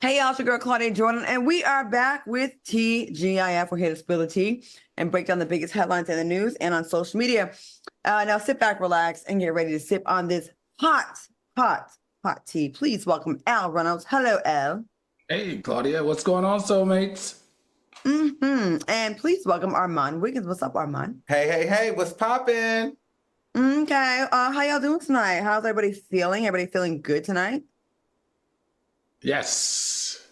Hey, y'all, it's your girl Claudia Jordan, and we are back with TGIF. We're here to spill the tea and break down the biggest headlines in the news and on social media. Now sit back, relax, and get ready to sip on this hot tea. Please welcome Al Reynolds. Hello, Al. Hey, Claudia, what's going on, soulmates? And please welcome Armand Wiggins. What's up, Armand? Hey, what's poppin'? Okay, how y'all doing tonight? How's everybody feeling? Everybody feeling good tonight? Yes.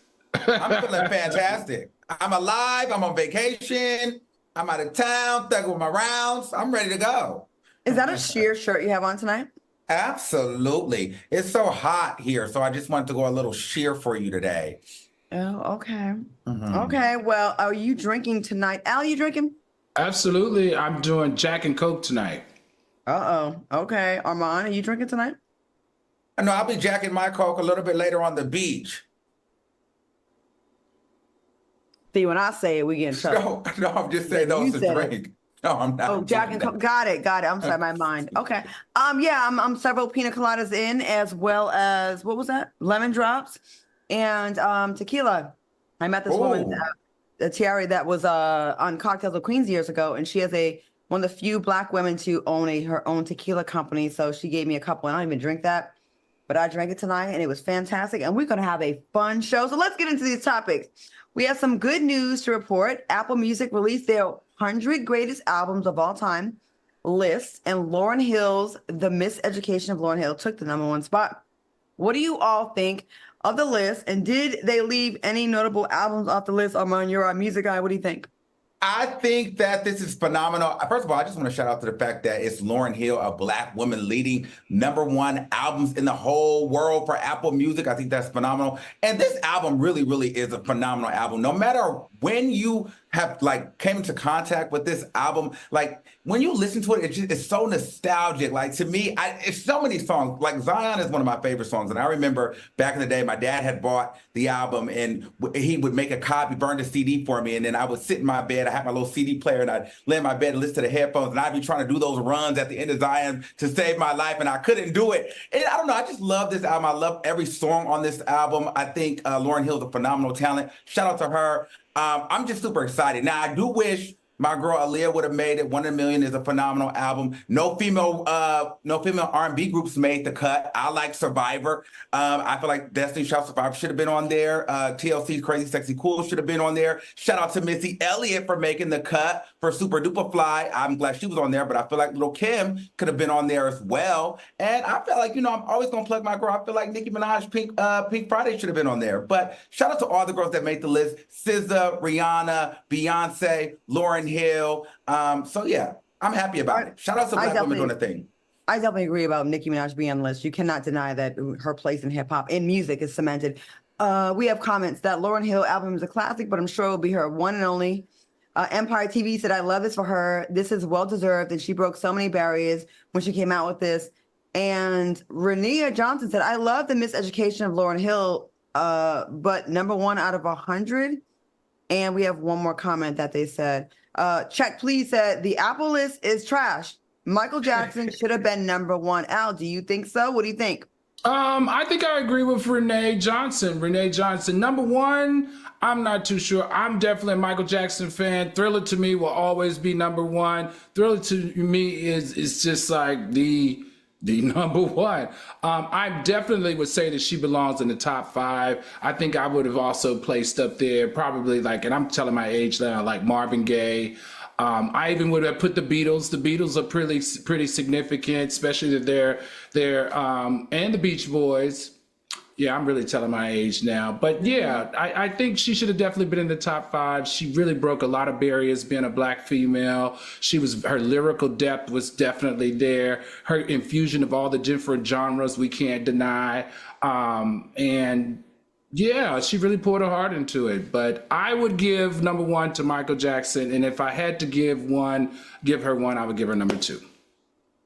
I'm feeling fantastic. I'm alive. I'm on vacation. I'm out of town, thugging with my rounds. I'm ready to go. Is that a sheer shirt you have on tonight? Absolutely. It's so hot here, so I just wanted to go a little sheer for you today. Oh, okay. Okay, well, are you drinking tonight? Al, you drinking? Absolutely. I'm doing Jack and Coke tonight. Uh-oh. Okay. Armand, are you drinking tonight? No, I'll be jacking my Coke a little bit later on the beach. See, when I say it, we get in trouble. No, I'm just saying those to drink. No, I'm not. Oh, Jack and Coke. Got it. I'm sorry, my mind. Okay. Yeah, I'm several pina coladas in, as well as, what was that? Lemon drops and tequila. I met this woman, Tiari, that was on Cocktails of Queens years ago, and she has one of the few Black women to own her own tequila company. So she gave me a couple, and I don't even drink that. But I drank it tonight, and it was fantastic. And we're going to have a fun show. So let's get into these topics. We have some good news to report. Apple Music released their 100 greatest albums of all time list, and Lauryn Hill's The Miseducation of Lauryn Hill took the #1 spot. What do you all think of the list? And did they leave any notable albums off the list? Armand, you're our music guy. What do you think? I think that this is phenomenal. First of all, I just want to shout out to the fact that it's Lauryn Hill, a Black woman, leading #1 albums in the whole world for Apple Music. I think that's phenomenal. And this album really is a phenomenal album. No matter when you have came into contact with this album, when you listen to it, it's so nostalgic. To me, it's so many songs. Zion is one of my favorite songs. And I remember back in the day, my dad had bought the album and he would make a copy, burn the CD for me. And then I would sit in my bed. I had my little CD player and I'd lay in my bed and listen to the headphones. And I'd be trying to do those runs at the end of Zion to save my life. And I couldn't do it. And I don't know. I just love this album. I love every song on this album. I think Lauryn Hill's a phenomenal talent. Shout out to her. I'm just super excited. Now, I do wish my girl Aaliyah would have made it. 1 in a Million is a phenomenal album. No female R&B groups made the cut. I like Survivor. I feel like Destiny's Child Survivor should have been on there. TLC's Crazy Sexy Cool should have been on there. Shout out to Missy Elliott for making the cut for Super Duper Fly. I'm glad she was on there, but I feel like Lil' Kim could have been on there as well. And I feel like, I'm always going to plug my girl. I feel like Nicki Minaj, Pink Friday should have been on there. But shout out to all the girls that made the list. SZA, Rihanna, Beyonce, Lauryn Hill. So yeah, I'm happy about it. Shout out to Black women doing a thing. I definitely agree about Nicki Minaj being on the list. You cannot deny that her place in hip hop and music is cemented. We have comments that Lauryn Hill album is a classic, but I'm sure it will be her one and only. Empire TV said, I love this for her. This is well deserved. And she broke so many barriers when she came out with this. And Renea Johnson said, I love the miseducation of Lauryn Hill, but #1 out of 100. And we have one more comment that they said. Check, please, said the Apple list is trash. Michael Jackson should have been #1. Al, do you think so? What do you think? I think I agree with Renee Johnson. #1, I'm not too sure. I'm definitely a Michael Jackson fan. Thriller to me will always be #1. Thriller to me is just like the #1. I definitely would say that she belongs in the top 5. I think I would have also placed up there probably and I'm telling my age now, like Marvin Gaye. I even would have put the Beatles. The Beatles are pretty significant, especially that they're and the Beach Boys. Yeah, I'm really telling my age now. But yeah, I think she should have definitely been in the top 5. She really broke a lot of barriers being a Black female. Her lyrical depth was definitely there. Her infusion of all the different genres we can't deny. And yeah, she really poured her heart into it. But I would give #1 to Michael Jackson. And if I had to give her one, I would give her #2.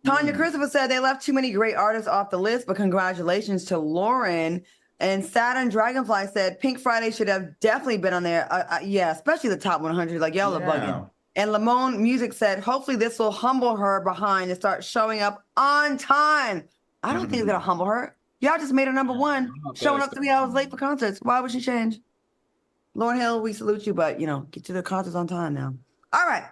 Tanya Christopher said they left too many great artists off the list, but congratulations to Lauren. And Saturn Dragonfly said Pink Friday should have definitely been on there. Yeah, especially the top 100. Y'all are bugging. And Lamone Music said, hopefully this will humble her behind and start showing up on time. I don't think it's going to humble her. Y'all just made her number one, Okay. showing up 3 hours late for concerts. Why would she change? Lauryn Hill, we salute you, but get to the concerts on time now. All right.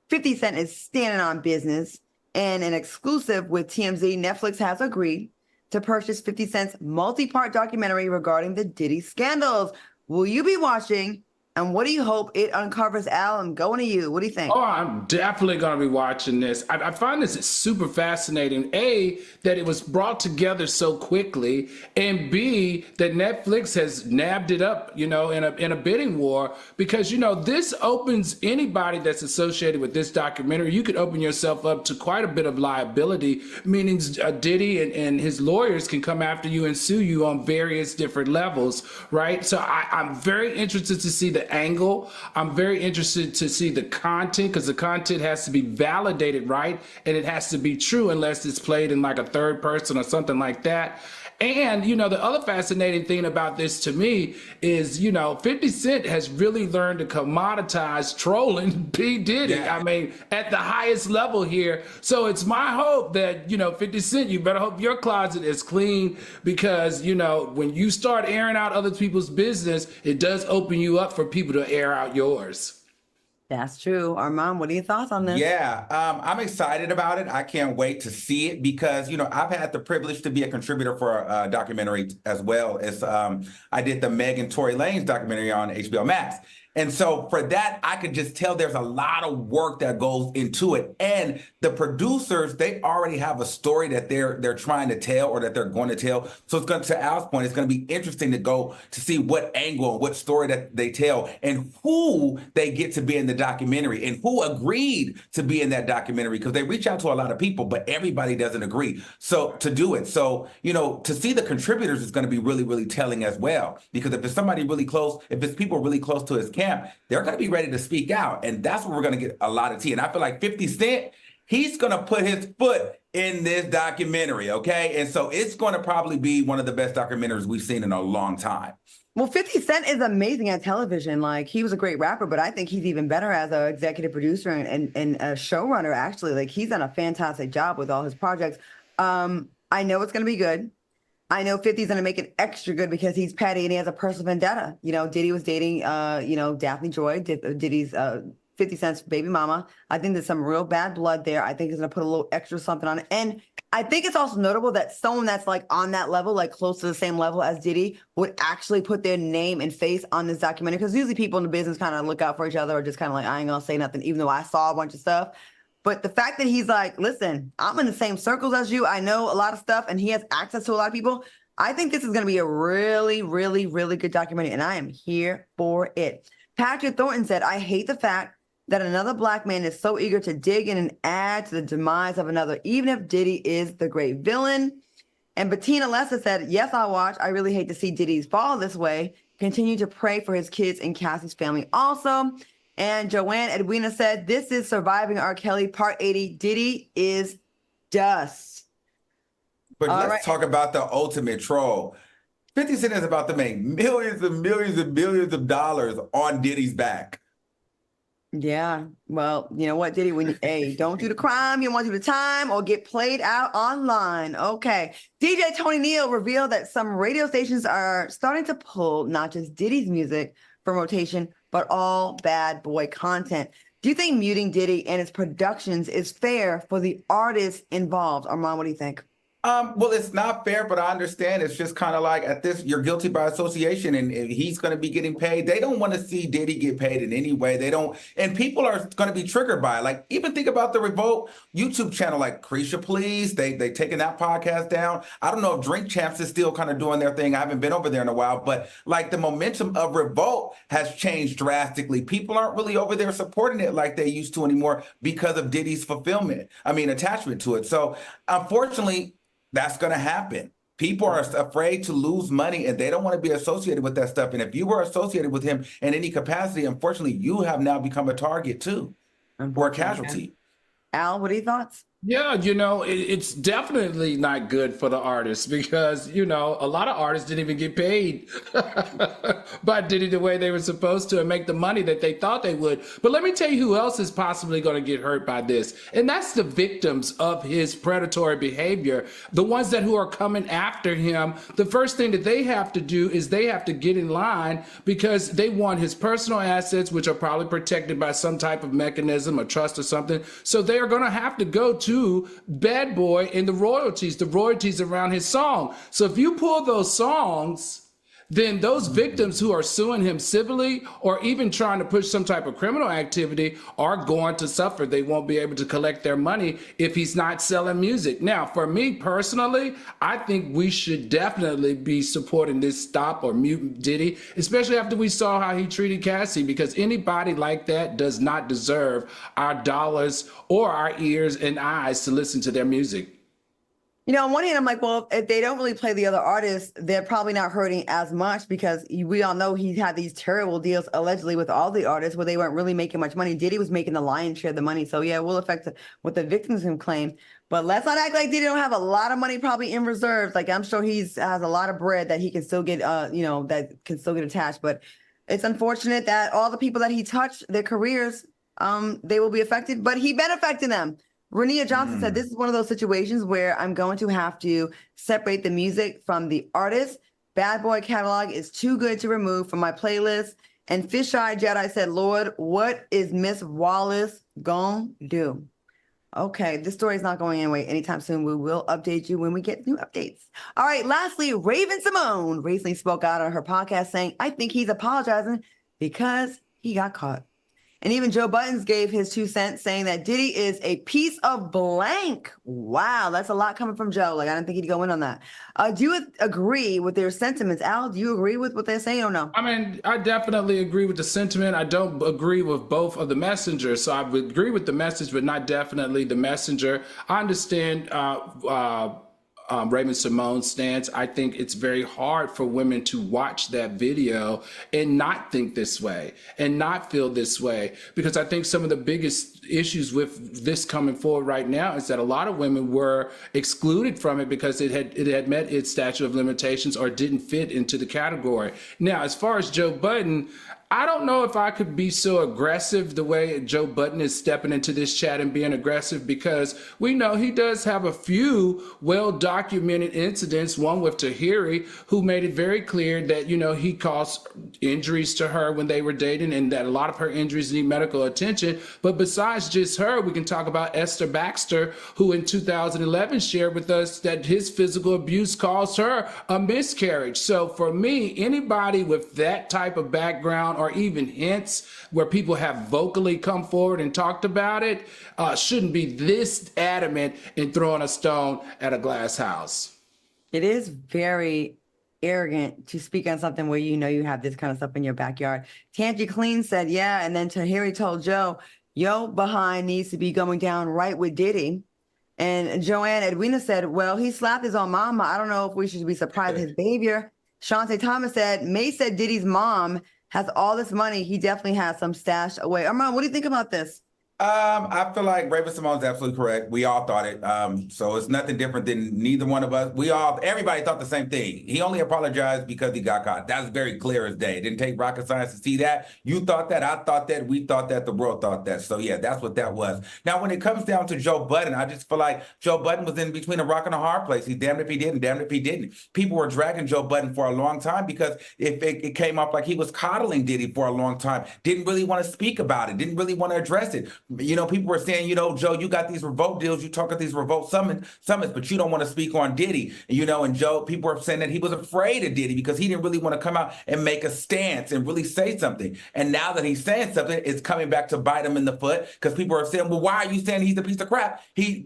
50 Cent is standing on business. And an exclusive with TMZ, Netflix has agreed to purchase 50 Cent's multi-part documentary regarding the Diddy scandals. Will you be watching? And what do you hope it uncovers, Al? I'm going to you. What do you think? Oh, I'm definitely going to be watching this. I find this super fascinating. A, that it was brought together so quickly, and B, that Netflix has nabbed it up, in a bidding war, because, this opens anybody that's associated with this documentary. You could open yourself up to quite a bit of liability, meaning Diddy and his lawyers can come after you and sue you on various different levels, right? So I'm very interested to see the angle. I'm very interested to see the content, because the content has to be validated, right? And it has to be true unless it's played in like a third person or something like that. And, the other fascinating thing about this to me is, 50 Cent has really learned to commoditize trolling P. Diddy. Yeah. I mean, at the highest level here. So it's my hope that, 50 Cent, you better hope your closet is clean, because, when you start airing out other people's business, it does open you up for people to air out yours. That's true. Armand, what are your thoughts on this? Yeah, I'm excited about it. I can't wait to see it because, I've had the privilege to be a contributor for a documentary as well as I did the Meg and Tory Lanez documentary on HBO Max. And so for that, I could just tell there's a lot of work that goes into it. And the producers, they already have a story that they're trying to tell or that they're going to tell. So it's going to Al's point, it's going to be interesting to go to see what angle and what story that they tell and who they get to be in the documentary and who agreed to be in that documentary, because they reach out to a lot of people, but everybody doesn't agree. So to do it. So, to see the contributors is going to be really, really telling as well, because if it's somebody really close, if it's people really close to his camp, they're going to be ready to speak out. And that's where we're going to get a lot of tea. And I feel like 50 Cent, he's going to put his foot in this documentary, okay? And so it's going to probably be one of the best documentaries we've seen in a long time. Well, 50 Cent is amazing at television. Like, he was a great rapper, but I think he's even better as an executive producer and a showrunner, actually. Like, he's done a fantastic job with all his projects. I know it's going to be good. I know 50's going to make it extra good because he's petty and he has a personal vendetta. Diddy was dating, Daphne Joy, Diddy's 50 Cent's baby mama. I think there's some real bad blood there. I think it's going to put a little extra something on it. And I think it's also notable that someone that's like on that level, like close to the same level as Diddy, would actually put their name and face on this documentary. Because usually people in the business kind of look out for each other or just kind of like, I ain't going to say nothing, even though I saw a bunch of stuff. But the fact that he's like, listen, I'm in the same circles as you. I know a lot of stuff, and he has access to a lot of people. I think this is going to be a really, really, really good documentary, and I am here for it. Patrick Thornton said, I hate the fact that another Black man is so eager to dig in and add to the demise of another, even if Diddy is the great villain. And Bettina Lessa said, yes, I'll watch. I really hate to see Diddy's fall this way. Continue to pray for his kids and Cassie's family also. And Joanne Edwina said, this is Surviving R. Kelly Part 80. Diddy is dust. But let's talk about the ultimate troll. 50 Cent is about to make millions and millions and millions of dollars on Diddy's back. Yeah. Well, you know what, Diddy? Don't do the crime. You don't want to do the time or get played out online. Okay. DJ Tony Neal revealed that some radio stations are starting to pull not just Diddy's music from rotation, but all bad boy content. Do you think muting Diddy and his productions is fair for the artists involved? Armand, what do you think? Well, it's not fair, but I understand. It's just kind of like at this, you're guilty by association, and he's going to be getting paid. They don't want to see Diddy get paid in any way. They don't, and people are going to be triggered by it. Like, even think about the Revolt YouTube channel, like Creesha Please. They taken that podcast down. I don't know if Drink Champs is still kind of doing their thing. I haven't been over there in a while, but like the momentum of Revolt has changed drastically. People aren't really over there supporting it like they used to anymore because of Diddy's attachment to it. So unfortunately, that's going to happen. People are afraid to lose money, and they don't want to be associated with that stuff. And if you were associated with him in any capacity, unfortunately, you have now become a target too, or a casualty. Al, what are your thoughts? Yeah, it's definitely not good for the artists because, a lot of artists didn't even get paid by Diddy the way they were supposed to and make the money that they thought they would. But let me tell you who else is possibly going to get hurt by this. And that's the victims of his predatory behavior. The ones who are coming after him. The first thing that they have to do is they have to get in line because they want his personal assets, which are probably protected by some type of mechanism, a trust or something. So they are going to have to go to Bad Boy and the royalties around his song. So if you pull those songs, then those victims who are suing him civilly or even trying to push some type of criminal activity are going to suffer. They won't be able to collect their money if he's not selling music. Now, for me personally, I think we should definitely be supporting this stop or mute Diddy, especially after we saw how he treated Cassie, because anybody like that does not deserve our dollars or our ears and eyes to listen to their music. On one hand, I'm like, well, if they don't really play the other artists, they're probably not hurting as much because we all know he had these terrible deals allegedly with all the artists where they weren't really making much money. Diddy was making the lion's share of the money. So yeah, it will affect what the victims can claim. But let's not act like Diddy don't have a lot of money probably in reserves. Like I'm sure has a lot of bread that he can still get, that can still get attached. But it's unfortunate that all the people that he touched, their careers, they will be affected, but he been affecting them. Rania Johnson said, this is one of those situations where I'm going to have to separate the music from the artist. Bad Boy catalog is too good to remove from my playlist. And Fisheye Jedi said, Lord, what is Miss Wallace gonna do? Okay, this story is not going anyway anytime soon. We will update you when we get new updates. All right, lastly, Raven Simone recently spoke out on her podcast saying, I think he's apologizing because he got caught. And even Joe Budden gave his 2 cents saying that Diddy is a piece of blank. Wow, that's a lot coming from Joe. Like, I didn't think he'd go in on that. Do you agree with their sentiments? Al, do you agree with what they're saying or no? I mean, I definitely agree with the sentiment. I don't agree with both of the messengers. So I would agree with the message, but not definitely the messenger. I understand Raven Simone's stance. I think it's very hard for women to watch that video and not think this way and not feel this way, because I think some of the biggest issues with this coming forward right now is that a lot of women were excluded from it because it had met its statute of limitations or didn't fit into the category. Now, as far as Joe Budden, I don't know if I could be so aggressive the way Joe Budden is stepping into this chat and being aggressive, because we know he does have a few well-documented incidents, one with Tahiri, who made it very clear that, he caused injuries to her when they were dating and that a lot of her injuries need medical attention. But besides just her, we can talk about Esther Baxter, who in 2011 shared with us that his physical abuse caused her a miscarriage. So for me, anybody with that type of background or even hints where people have vocally come forward and talked about it shouldn't be this adamant in throwing a stone at a glass house. It is very arrogant to speak on something where you have this kind of stuff in your backyard. Tangie Clean said, yeah, and then Tahiri told Joe, yo behind needs to be going down right with Diddy. And Joanne Edwina said, well, he slapped his own mama. I don't know if we should be surprised at his behavior. Shante Thomas said, May said Diddy's mom has all this money. He definitely has some stashed away. Armand, what do you think about this? I feel like Raven Simone's absolutely correct. We all thought it. So it's nothing different than neither one of us. Everybody thought the same thing. He only apologized because he got caught. That's very clear as day. It didn't take rocket science to see that. You thought that. I thought that. We thought that. The world thought that. So yeah, that's what that was. Now, when it comes down to Joe Budden, I just feel like Joe Budden was in between a rock and a hard place. He's damned if he didn't, damned if he didn't. People were dragging Joe Budden for a long time because if it came off like he was coddling Diddy for a long time, didn't really want to speak about it, didn't really want to address it. People were saying, Joe, you got these revolt deals, you talk at these revolt summits, but you don't want to speak on Diddy. And Joe, people were saying that he was afraid of Diddy because he didn't really want to come out and make a stance and really say something. And now that he's saying something, it's coming back to bite him in the foot because people are saying, well, why are you saying he's a piece of crap?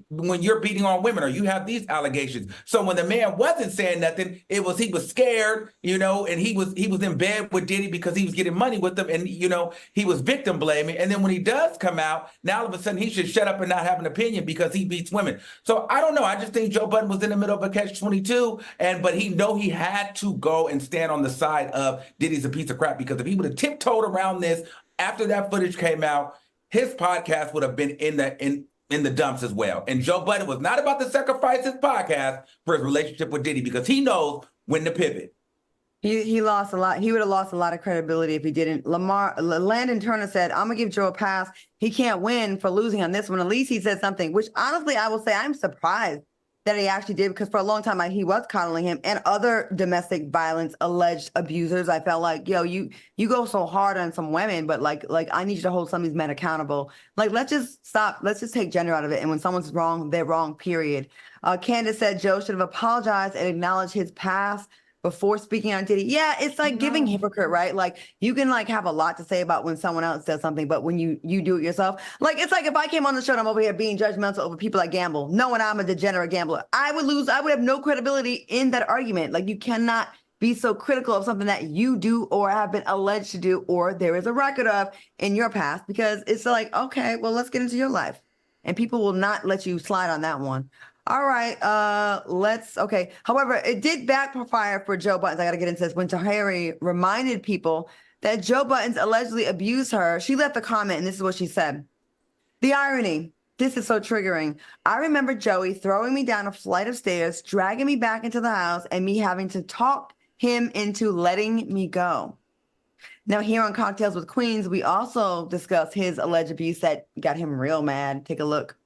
When you're beating on women or you have these allegations. So when the man wasn't saying nothing, he was scared, and he was in bed with Diddy because he was getting money with them, and he was victim blaming. And then when he does come out, now all of a sudden he should shut up and not have an opinion because he beats women. So I don't know. I just think Joe Budden was in the middle of a catch-22, but he had to go and stand on the side of Diddy's a piece of crap, because if he would have tiptoed around this after that footage came out, his podcast would have been in in the dumps as well. And Joe Budden was not about to sacrifice his podcast for his relationship with Diddy because he knows when to pivot. He lost a lot. He would have lost a lot of credibility if he didn't. Landon Turner said, I'm going to give Joe a pass. He can't win for losing on this one. At least he said something, which honestly, I will say I'm surprised that he actually did, because for a long time he was coddling him and other domestic violence alleged abusers. I felt like, yo, you go so hard on some women, but like I need you to hold some of these men accountable. Like, let's just stop. Let's just take gender out of it. And when someone's wrong, they're wrong, period. Candace said Joe should have apologized and acknowledged his past before speaking on Diddy. Yeah, it's like giving hypocrite, right? Like, you can like have a lot to say about when someone else does something, but when you do it yourself, like, it's like if I came on the show and I'm over here being judgmental over people that gamble, knowing I'm a degenerate gambler, I would lose. I would have no credibility in that argument. Like, you cannot be so critical of something that you do or have been alleged to do or there is a record of in your past, because it's like, okay, well, let's get into your life. And people will not let you slide on that one. All right, okay. However, it did backfire for Joe Buttons. I got to get into this. When Tahiri reminded people that Joe Buttons allegedly abused her, she left a comment, and this is what she said. The irony, this is so triggering. I remember Joey throwing me down a flight of stairs, dragging me back into the house, and me having to talk him into letting me go. Now, here on Cocktails with Queens, we also discuss his alleged abuse that got him real mad. Take a look.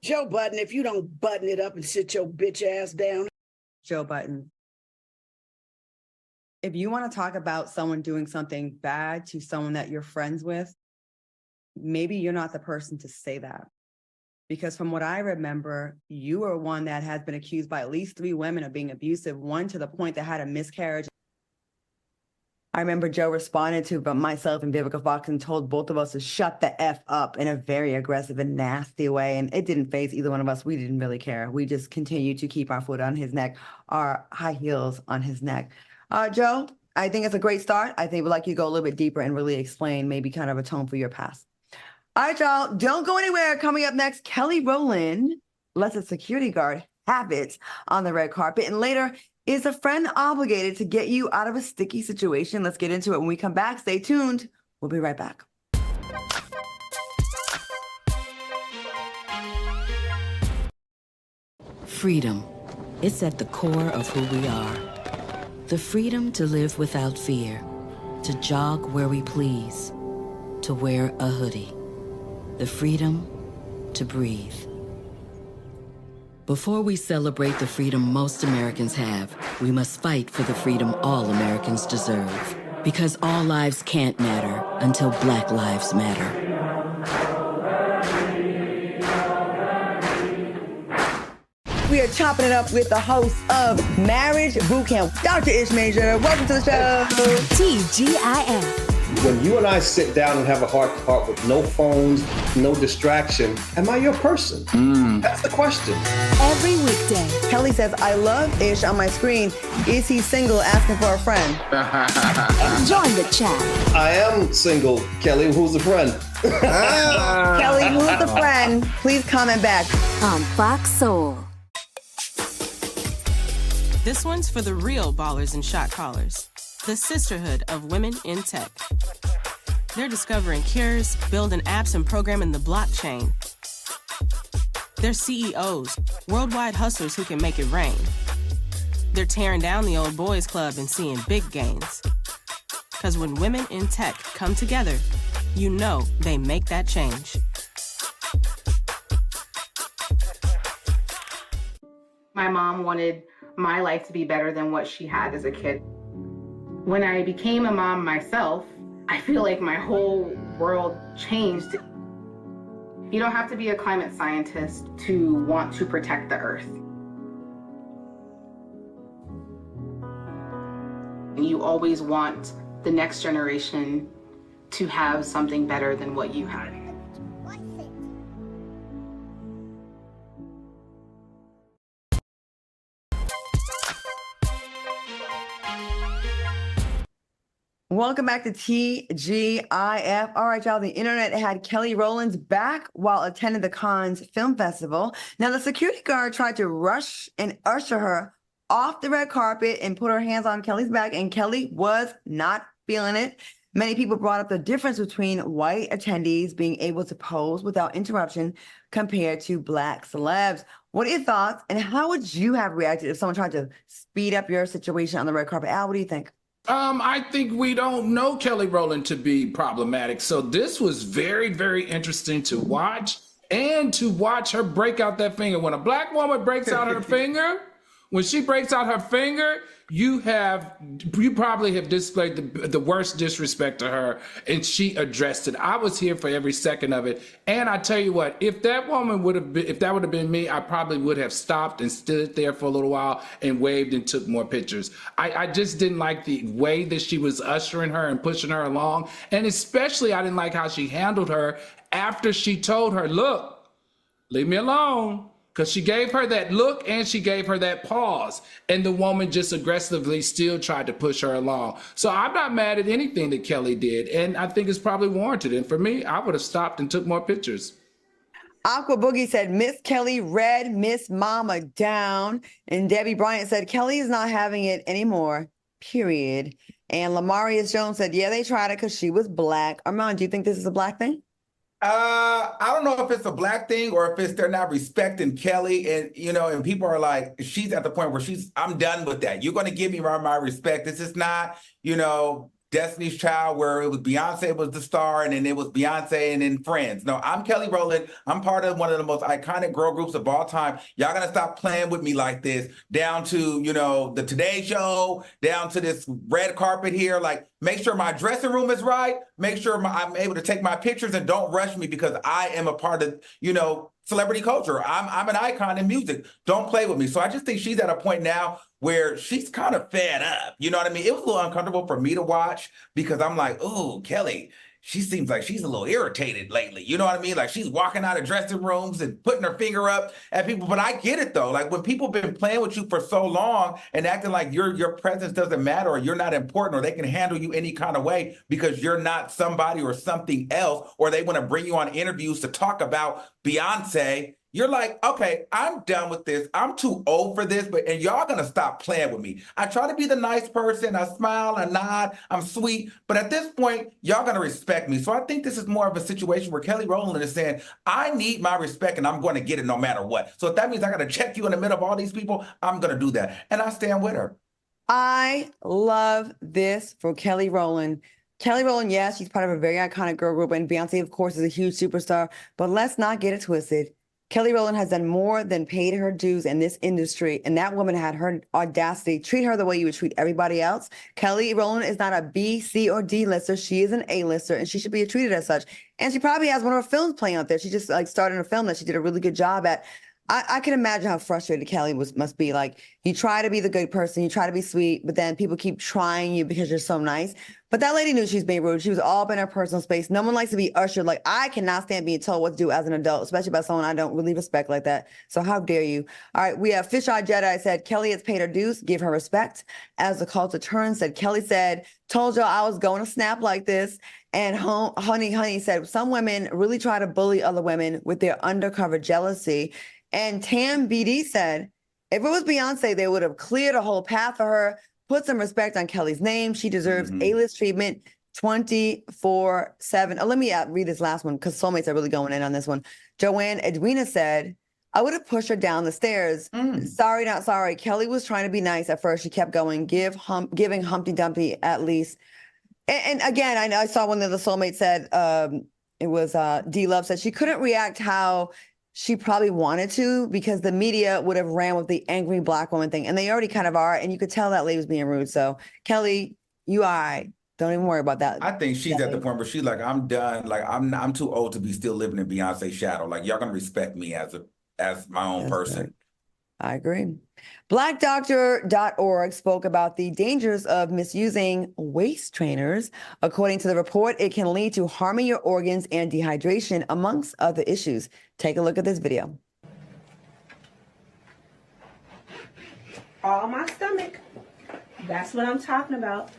Joe Budden, if you don't button it up and sit your bitch ass down. Joe Budden. If you want to talk about someone doing something bad to someone that you're friends with, maybe you're not the person to say that. Because from what I remember, you are one that has been accused by at least 3 women of being abusive, one to the point that had a miscarriage. I remember Joe responded to myself and Vivica Fox and told both of us to shut the F up in a very aggressive and nasty way. And it didn't faze either one of us. We didn't really care. We just continued to keep our foot on his neck, our high heels on his neck. Joe, I think it's a great start. I think we'd like you to go a little bit deeper and really explain, maybe kind of atone for your past. All right, y'all, don't go anywhere. Coming up next, Kelly Rowland lets a security guard have it on the red carpet. And later, is a friend obligated to get you out of a sticky situation? Let's get into it when we come back. Stay tuned. We'll be right back. Freedom. It's at the core of who we are. The freedom to live without fear, to jog where we please, to wear a hoodie. The freedom to breathe. Before we celebrate the freedom most Americans have, we must fight for the freedom all Americans deserve. Because all lives can't matter until Black lives matter. We are chopping it up with the host of Marriage Bootcamp, Dr. Ish Major. Welcome to the show. TGIF. When you and I sit down and have a heart-to-heart with no phones, no distraction, am I your person? That's the question. Every weekday. Kelly says, I love Ish on my screen. Is he single, asking for a friend? Join the chat. I am single, Kelly. Who's the friend? Kelly, who's the friend? Please comment back. On Fox Soul. This one's for the real ballers and shot callers. The sisterhood of women in tech. They're discovering cures, building apps, and programming the blockchain. They're CEOs, worldwide hustlers who can make it rain. They're tearing down the old boys club and seeing big gains. Because when women in tech come together, you know they make that change. My mom wanted my life to be better than what she had as a kid. When I became a mom myself, I feel like my whole world changed. You don't have to be a climate scientist to want to protect the earth. You always want the next generation to have something better than what you had. Welcome back to TGIF. All right, y'all, the internet had Kelly Rowland's back while attending the Cannes Film Festival. Now, the security guard tried to rush and usher her off the red carpet and put her hands on Kelly's back, and Kelly was not feeling it. Many people brought up the difference between white attendees being able to pose without interruption compared to Black celebs. What are your thoughts, and how would you have reacted if someone tried to speed up your situation on the red carpet? Al, what do you think? I think we don't know Kelly Rowland to be problematic. So this was very, very interesting to watch, and to watch her break out that finger. When a Black woman breaks out her finger, when she breaks out her finger, you probably have displayed the worst disrespect to her, and she addressed it. I was here for every second of it. And I tell you what, if that would have been me, I probably would have stopped and stood there for a little while and waved and took more pictures. I just didn't like the way that she was ushering her and pushing her along. And especially I didn't like how she handled her after she told her, look, leave me alone. Because she gave her that look and she gave her that pause. And the woman just aggressively still tried to push her along. So I'm not mad at anything that Kelly did. And I think it's probably warranted. And for me, I would have stopped and took more pictures. Aqua Boogie said, Miss Kelly read Miss Mama down. And Debbie Bryant said, Kelly is not having it anymore, period. And Lamarius Jones said, yeah, they tried it because she was Black. Armand, do you think this is a Black thing? I don't know if it's a Black thing or if it's they're not respecting Kelly, and and people are like, she's at the point where I'm done with that. You're going to give me my respect. This is not, Destiny's Child, where it was Beyonce was the star, and then it was Beyonce and then Friends. No, I'm Kelly Rowland. I'm part of one of the most iconic girl groups of all time. Y'all gonna stop playing with me like this, down to, the Today Show, down to this red carpet here. Like, make sure my dressing room is right. Make sure I'm able to take my pictures, and don't rush me because I am a part of, celebrity culture. I'm an icon in music. Don't play with me. So I just think she's at a point now where she's kind of fed up. You know what I mean? It was a little uncomfortable for me to watch because I'm like, oh, Kelly, she seems like she's a little irritated lately. You know what I mean? Like, she's walking out of dressing rooms and putting her finger up at people. But I get it, though. Like, when people been playing with you for so long and acting like your presence doesn't matter, or you're not important, or they can handle you any kind of way because you're not somebody or something else, or they want to bring you on interviews to talk about Beyonce, you're like, okay, I'm done with this. I'm too old for this, and y'all gonna stop playing with me. I try to be the nice person. I smile, I nod, I'm sweet. But at this point, y'all gonna respect me. So I think this is more of a situation where Kelly Rowland is saying, I need my respect and I'm gonna get it no matter what. So if that means I gotta check you in the middle of all these people, I'm gonna do that. And I stand with her. I love this for Kelly Rowland. Kelly Rowland, yes, she's part of a very iconic girl group, and Beyonce, of course, is a huge superstar. But let's not get it twisted. Kelly Rowland has done more than paid her dues in this industry, and that woman had her audacity. Treat her the way you would treat everybody else. Kelly Rowland is not a B, C, or D lister. She is an A lister, and she should be treated as such. And she probably has one of her films playing out there. She just started a film that she did a really good job at. I can imagine how frustrated Kelly must be. Like, you try to be the good person, you try to be sweet, but then people keep trying you because you're so nice. But that lady knew she was being rude. She was all up in her personal space. No one likes to be ushered. Like, I cannot stand being told what to do as an adult, especially by someone I don't really respect like that. So how dare you? All right, we have Fish Eye Jedi said, Kelly has paid her dues, give her respect. As the culture turns, said, Kelly said, told y'all I was going to snap like this. And Honey said, some women really try to bully other women with their undercover jealousy. And Tam BD said, if it was Beyonce, they would have cleared a whole path for her, put some respect on Kelly's name. She deserves A-list treatment 24/7. Oh, let me read this last one because soulmates are really going in on this one. Joanne Edwina said, I would have pushed her down the stairs. Sorry, not sorry. Kelly was trying to be nice at first. She kept going, giving Humpty Dumpty at least. And again, I saw one of the soulmates said, it was D-Love said she couldn't react how she probably wanted to because the media would have ran with the angry Black woman thing. And they already kind of are. And you could tell that lady was being rude. So Kelly, you all right. Don't even worry about that. I think she's at the point where she's like, I'm done. Like, I'm too old to be still living in Beyonce's shadow. Like, y'all gonna respect me as my own person. Good. I agree. Blackdoctor.org spoke about the dangers of misusing waist trainers. According to the report, it can lead to harming your organs and dehydration, amongst other issues. Take a look at this video. All my stomach. That's what I'm talking about.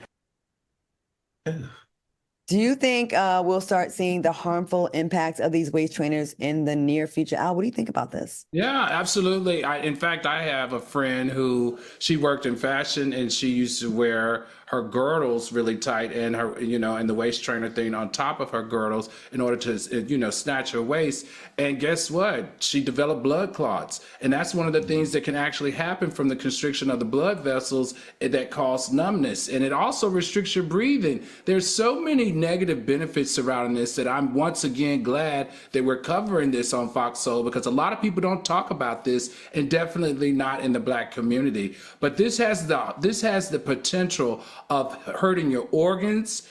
Do you think we'll start seeing the harmful impacts of these waist trainers in the near future? Al, what do you think about this? Yeah, absolutely. In fact, I have a friend who she worked in fashion and she used to wear her girdles really tight and her, and the waist trainer thing on top of her girdles in order to, snatch her waist. And guess what? She developed blood clots. And that's one of the things that can actually happen from the constriction of the blood vessels that cause numbness. And it also restricts your breathing. There's so many negative benefits surrounding this that I'm once again glad that we're covering this on Fox Soul, because a lot of people don't talk about this, and definitely not in the Black community. But this has the potential of hurting your organs,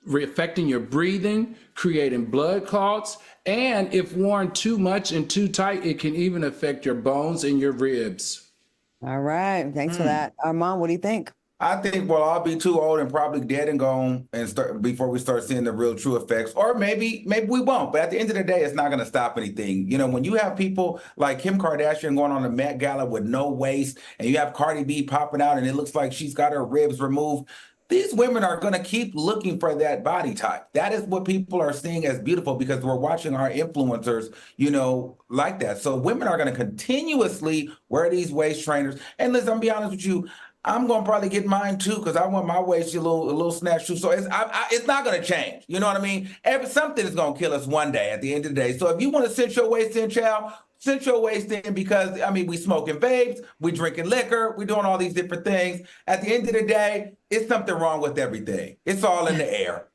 affecting your breathing, creating blood clots, and if worn too much and too tight, it can even affect your bones and your ribs. All right. Thanks for that. Armand, what do you think? I think I'll be too old and probably dead and gone before we start seeing the real true effects, or maybe we won't. But at the end of the day, it's not going to stop anything. When you have people like Kim Kardashian going on the Met Gala with no waist, and you have Cardi B popping out and it looks like she's got her ribs removed, these women are going to keep looking for that body type. That is what people are seeing as beautiful, because we're watching our influencers, like that. So women are going to continuously wear these waist trainers. And listen, I'm be honest with you, I'm going to probably get mine too, because I want my waist a little snatched too. So it's not going to change. You know what I mean? Something is going to kill us one day at the end of the day. So if you want to cinch your waist in, child, cinch your waist in, because, we smoking vapes, we drinking liquor, we doing all these different things. At the end of the day, it's something wrong with everything. It's all in the air.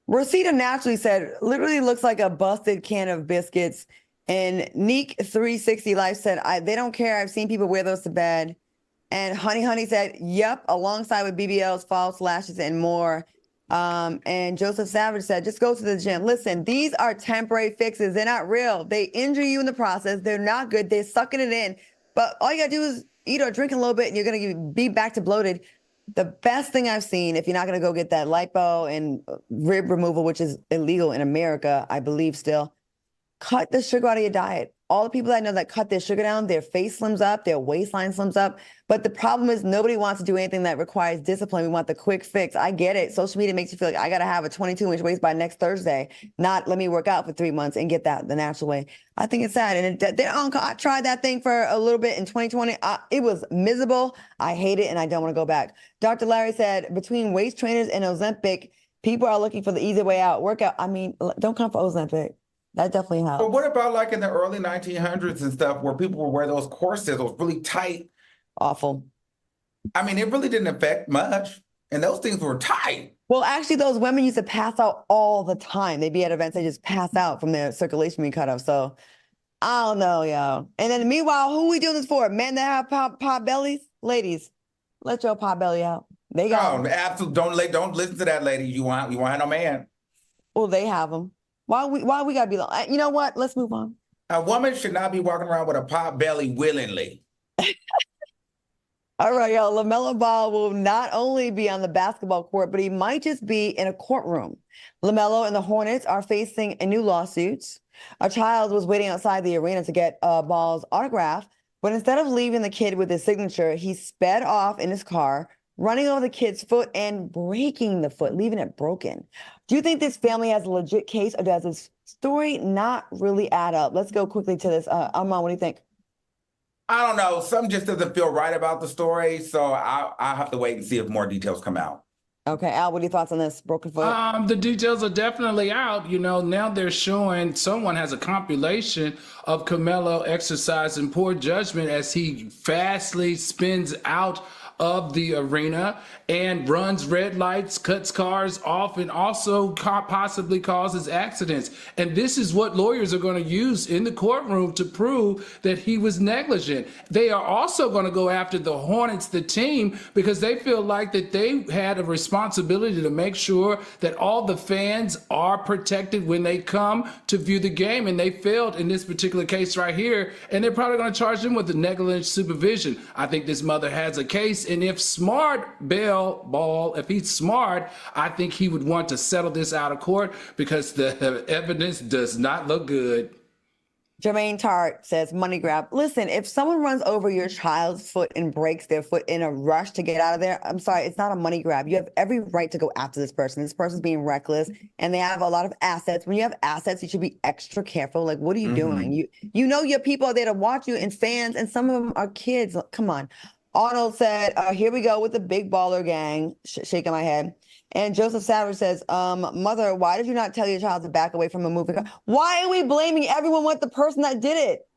Rosita Naturally said, literally looks like a busted can of biscuits. And Neek 360 Life said, they don't care. I've seen people wear those to bed. And Honey said, yep, alongside with BBLs, false lashes, and more. And Joseph Savage said, just go to the gym. Listen, these are temporary fixes. They're not real. They injure you in the process. They're not good. They're sucking it in. But all you got to do is eat or drink a little bit, and you're going to be back to bloated. The best thing I've seen, if you're not going to go get that lipo and rib removal, which is illegal in America, I believe still, cut the sugar out of your diet. All the people I know that cut their sugar down, their face slims up, their waistline slims up. But the problem is nobody wants to do anything that requires discipline. We want the quick fix. I get it. Social media makes you feel like I got to have a 22-inch waist by next Thursday, not let me work out for 3 months and get that the natural way. I think it's sad. And I tried that thing for a little bit in 2020. It was miserable. I hate it, and I don't want to go back. Dr. Larry said, between waist trainers and Ozempic, people are looking for the easy way out. Workout. Don't come for Ozempic. That definitely helps. But what about like in the early 1900s and stuff, where people would wear those corsets, those really tight? Awful. It really didn't affect much. And those things were tight. Well, actually, those women used to pass out all the time. They'd be at events, they just pass out from their circulation being cut off. So I don't know, y'all. And then meanwhile, who we doing this for? Men that have pot bellies? Ladies, let your pot belly out. They got them. Absolutely. Don't listen to that lady. You want no man. Well, they have them. Why we gotta be like, you know what? Let's move on. A woman should not be walking around with a pot belly willingly. All right, y'all. Lamelo Ball will not only be on the basketball court, but he might just be in a courtroom. Lamelo and the Hornets are facing a new lawsuit. A child was waiting outside the arena to get Ball's autograph, but instead of leaving the kid with his signature, he sped off in his car, running over the kid's foot and breaking the foot, leaving it broken. Do you think this family has a legit case, or does this story not really add up? Let's go quickly to this. Armand, what do you think? I don't know. Something just doesn't feel right about the story, so I'll have to wait and see if more details come out. Okay, Al, what are your thoughts on this broken foot? The details are definitely out. Now they're showing someone has a compilation of Carmelo exercising poor judgment as he fastly spins out of the arena and runs red lights, cuts cars off, and also possibly causes accidents. And this is what lawyers are going to use in the courtroom to prove that he was negligent. They are also going to go after the Hornets, the team, because they feel like that they had a responsibility to make sure that all the fans are protected when they come to view the game, and they failed in this particular case right here, and they're probably going to charge them with the negligent supervision. I think this mother has a case, and if Ball, if he's smart, I think he would want to settle this out of court, because the evidence does not look good. Jermaine Tart says, money grab. Listen, if someone runs over your child's foot and breaks their foot in a rush to get out of there, I'm sorry, it's not a money grab. You have every right to go after this person. This person's being reckless, and they have a lot of assets. When you have assets, you should be extra careful. Like, what are you doing? You know your people are there to watch you, and fans, and some of them are kids. Come on. Arnold said, here we go with the big baller gang, shaking my head. And Joseph Savage says, mother, why did you not tell your child to back away from a moving car? Why are we blaming everyone but the person that did it?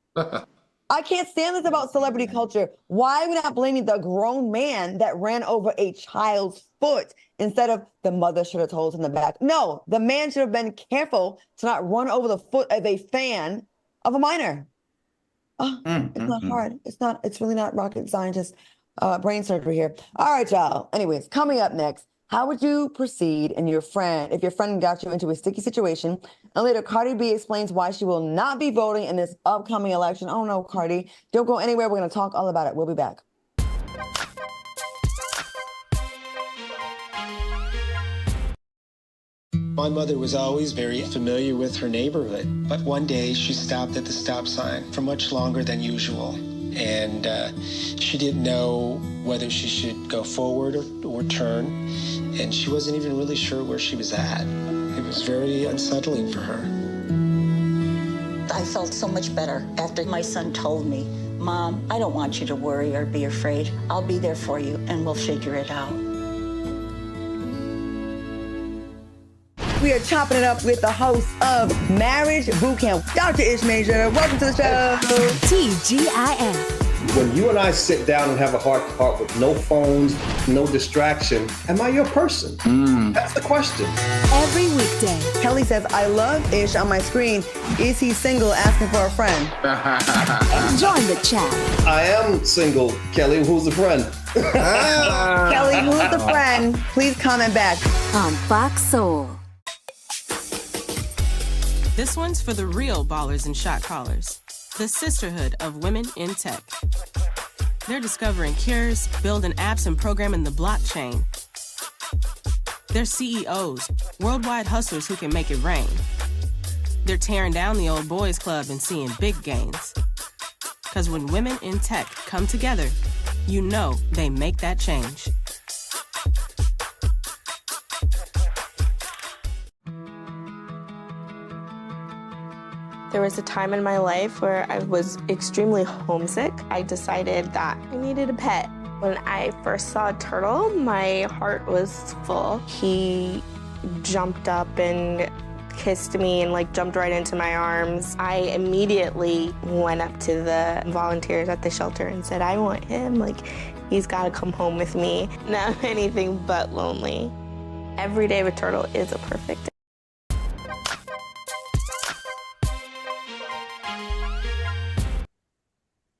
I can't stand this about celebrity culture. Why are we not blaming the grown man that ran over a child's foot instead of the mother should have told him the back? No, the man should have been careful to not run over the foot of a fan of a minor. Oh, it's not hard. It's really not rocket scientist brain surgery here. All right, y'all. Anyways, coming up next, how would you proceed if your friend got you into a sticky situation? And later, Cardi B explains why she will not be voting in this upcoming election. Oh no, Cardi, don't go anywhere. We're going to talk all about it. We'll be back. My mother was always very familiar with her neighborhood, but one day she stopped at the stop sign for much longer than usual. And she didn't know whether she should go forward or turn, and she wasn't even really sure where she was at. It was very unsettling for her. I felt so much better after my son told me, Mom, I don't want you to worry or be afraid. I'll be there for you, and we'll figure it out. We are chopping it up with the host of Marriage Bootcamp, Dr. Ish Major. Welcome to the show. TGIF. When you and I sit down and have a heart-to-heart with no phones, no distraction, am I your person? That's the question. Every weekday, Kelly says, I love Ish on my screen. Is he single, asking for a friend? Join the chat. I am single, Kelly. Who's the friend? Kelly, who's the friend? Please comment back. On Fox Soul. This one's for the real ballers and shot callers, the sisterhood of women in tech. They're discovering cures, building apps, and programming the blockchain. They're CEOs, worldwide hustlers who can make it rain. They're tearing down the old boys club and seeing big gains. Because when women in tech come together, you know they make that change. There was a time in my life where I was extremely homesick. I decided that I needed a pet. When I first saw a turtle, my heart was full. He jumped up and kissed me and jumped right into my arms. I immediately went up to the volunteers at the shelter and said, I want him. He's got to come home with me. Now I'm anything but lonely. Every day with turtle is a perfect day.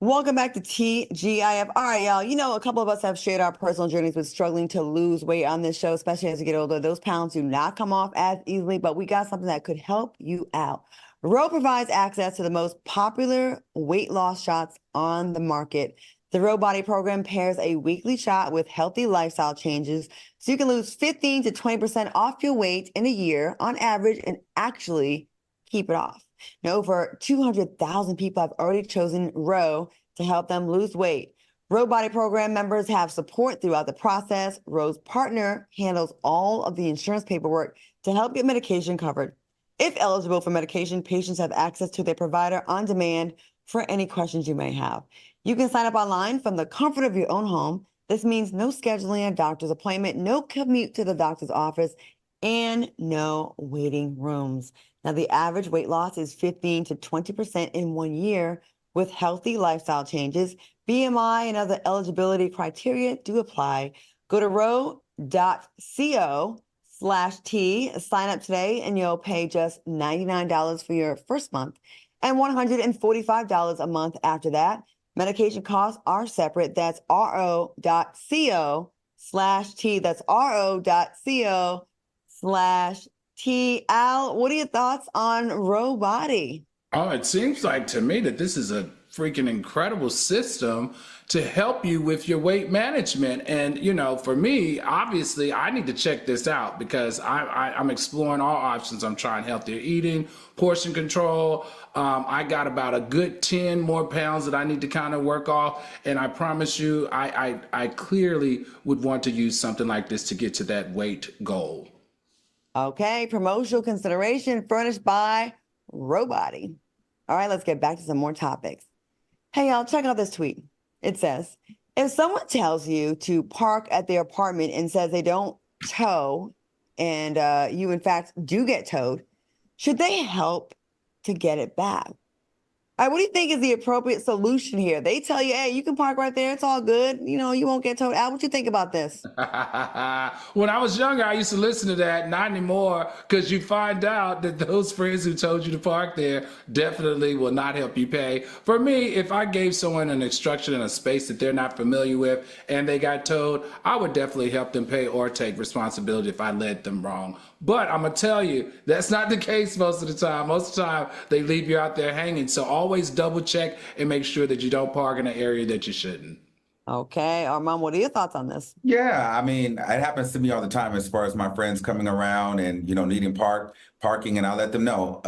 Welcome back to TGIF. All right, y'all. You know, a couple of us have shared our personal journeys with struggling to lose weight on this show, especially as you get older. Those pounds do not come off as easily, but we got something that could help you out. Row provides access to the most popular weight loss shots on the market. The Row Body program pairs a weekly shot with healthy lifestyle changes so you can lose 15 to 20% off your weight in a year on average and actually keep it off. Now, over 200,000 people have already chosen Row to help them lose weight. Row Body program members have support throughout the process. Row's partner handles all of the insurance paperwork to help get medication covered. If eligible for medication, patients have access to their provider on demand for any questions you may have. You can sign up online from the comfort of your own home. This means no scheduling a doctor's appointment, no commute to the doctor's office, and no waiting rooms. Now, the average weight loss is 15 to 20% in 1 year with healthy lifestyle changes. BMI and other eligibility criteria do apply. Go to row.co/T, sign up today, and you'll pay just $99 for your first month and $145 a month after that. Medication costs are separate. That's ro.co/T. That's ro.co/T. Al, what are your thoughts on Row Body? Oh, it seems like to me that this is a freaking incredible system to help you with your weight management. And, you know, for me, obviously, I need to check this out because I'm exploring all options. I'm trying healthier eating, portion control. I got about a good 10 more pounds that I need to kind of work off. And I promise you, I clearly would want to use something like this to get to that weight goal. Okay, promotional consideration furnished by Row Body. All right, let's get back to some more topics. Hey, y'all, check out this tweet. It says, If someone tells you to park at their apartment and says they don't tow, and you in fact do get towed, should they help to get it back? What do you think is the appropriate solution here? They tell you, hey, you can park right there. It's all good. You know, you won't get towed. Al, what you think about this? When I was younger, I used to listen to that, not anymore, because you find out that those friends who told you to park there definitely will not help you pay. For me, if I gave someone an instruction in a space that they're not familiar with and they got towed, I would definitely help them pay or take responsibility if I led them wrong. But I'm going to tell you, that's not the case most of the time. Most of the time, they leave you out there hanging. So always double check and make sure that you don't park in an area that you shouldn't. Okay. Armand, what are your thoughts on this? Yeah, I mean, it happens to me all the time as far as my friends coming around and, needing parking, and I let them know,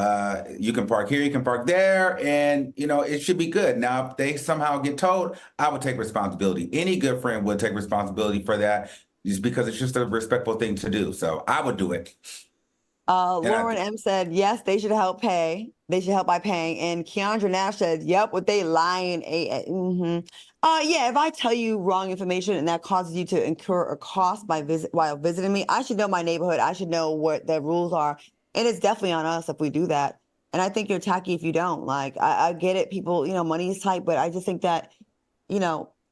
you can park here, you can park there, and, it should be good. Now, if they somehow get towed, I would take responsibility. Any good friend would take responsibility for that just because it's just a respectful thing to do. So I would do it. Lauren M said, yes, they should help pay. They should help by paying. And Keandra Nash said, yep, what they lying. Yeah, if I tell you wrong information and that causes you to incur a cost while visiting me, I should know my neighborhood. I should know what the rules are. And it's definitely on us if we do that. And I think you're tacky if you don't. Like, I get it. People, money is tight, but I just think that,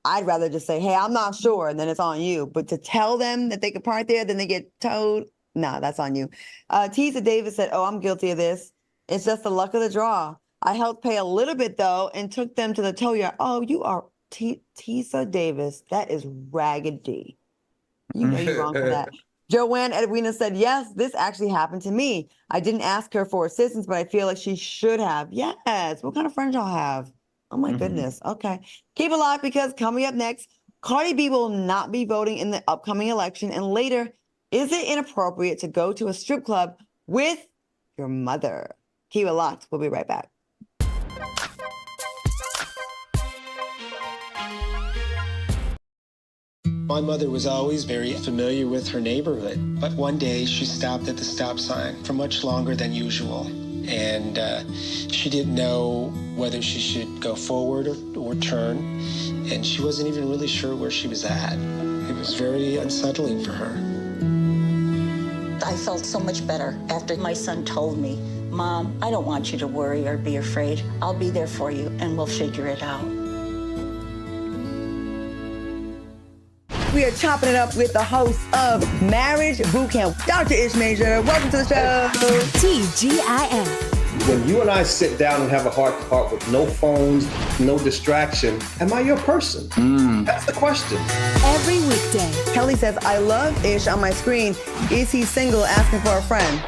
I'd rather just say, hey, I'm not sure, and then it's on you. But to tell them that they can park there, then they get towed, nah, that's on you. Tisa Davis said, oh, I'm guilty of this. It's just the luck of the draw. I helped pay a little bit, though, and took them to the tow yard. Oh, you are Tisa Davis. That is raggedy. You know you're wrong for that. Joanne Edwina said, yes, this actually happened to me. I didn't ask her for assistance, but I feel like she should have. Yes. What kind of friends y'all have? Oh, my goodness. Okay. Keep it live, because coming up next, Cardi B will not be voting in the upcoming election. And later, is it inappropriate to go to a strip club with your mother? Keep it locked. We'll be right back. My mother was always very familiar with her neighborhood, but one day she stopped at the stop sign for much longer than usual. And she didn't know whether she should go forward or turn, and she wasn't even really sure where she was at. It was very unsettling for her. I felt so much better after my son told me, Mom, I don't want you to worry or be afraid. I'll be there for you, and we'll figure it out. We are chopping it up with the host of Marriage Boot Camp, Dr. Ish Major. Welcome to the show. TGIF. When you and I sit down and have a heart-to-heart with no phones, no distraction, am I your person? That's the question. Every weekday. Kelly says, I love Ish on my screen. Is he single, asking for a friend?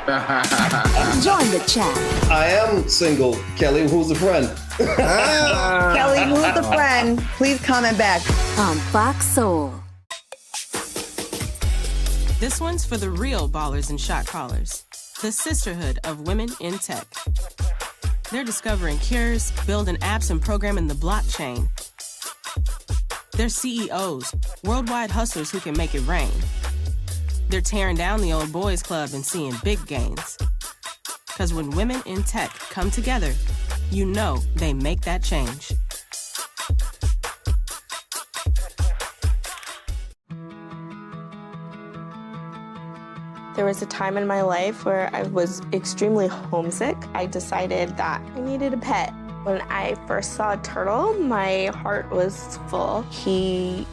Join the chat. I am single, Kelly. Who's the friend? Kelly, who's the friend? Please comment back. On Fox Soul. This one's for the real ballers and shot callers, the sisterhood of women in tech. They're discovering cures, building apps, and programming the blockchain. They're CEOs, worldwide hustlers who can make it rain. They're tearing down the old boys club and seeing big gains. Because when women in tech come together, you know they make that change. There was a time in my life where I was extremely homesick. I decided that I needed a pet. When I first saw a turtle, my heart was full. He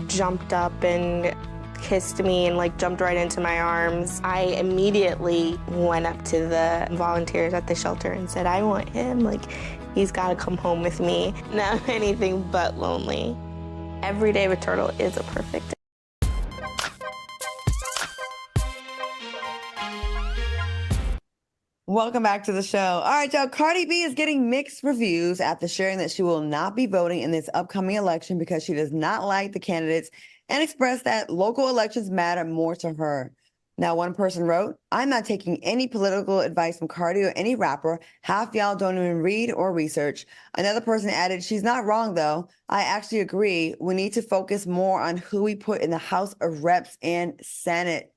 jumped up and kissed me and jumped right into my arms. I immediately went up to the volunteers at the shelter and said, I want him. He's got to come home with me. Now I'm anything but lonely. Every day with Turtle is a perfect day. Welcome back to the show. All right, y'all. Cardi B is getting mixed reviews after sharing that she will not be voting in this upcoming election because she does not like the candidates and expressed that local elections matter more to her. Now, one person wrote, I'm not taking any political advice from Cardi or any rapper. Half y'all don't even read or research. Another person added, she's not wrong, though. I actually agree. We need to focus more on who we put in the House of Reps and Senate.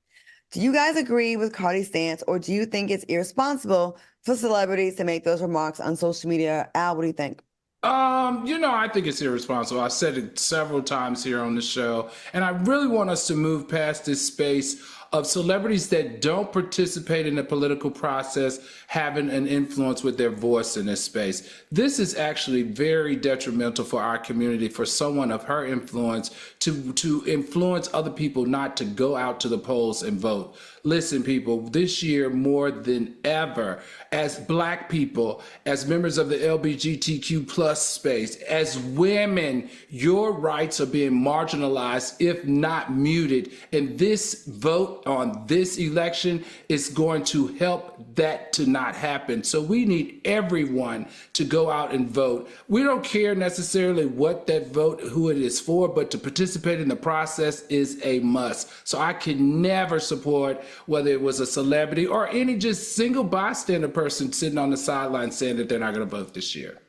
Do you guys agree with Cardi's stance, or do you think it's irresponsible for celebrities to make those remarks on social media? Al, what do you think? I think it's irresponsible. I said it several times here on the show, and I really want us to move past this space of celebrities that don't participate in the political process having an influence with their voice in this space. This is actually very detrimental for our community, for someone of her influence to influence other people not to go out to the polls and vote. Listen, people, this year more than ever, as Black people, as members of the LGBTQ plus space, as women, your rights are being marginalized, if not muted. And this vote on this election is going to help that to not happen. So we need everyone to go out and vote. We don't care necessarily what that vote, who it is for, but to participate in the process is a must. So I can never support whether it was a celebrity or any just single bystander person sitting on the sideline saying that they're not going to vote this year.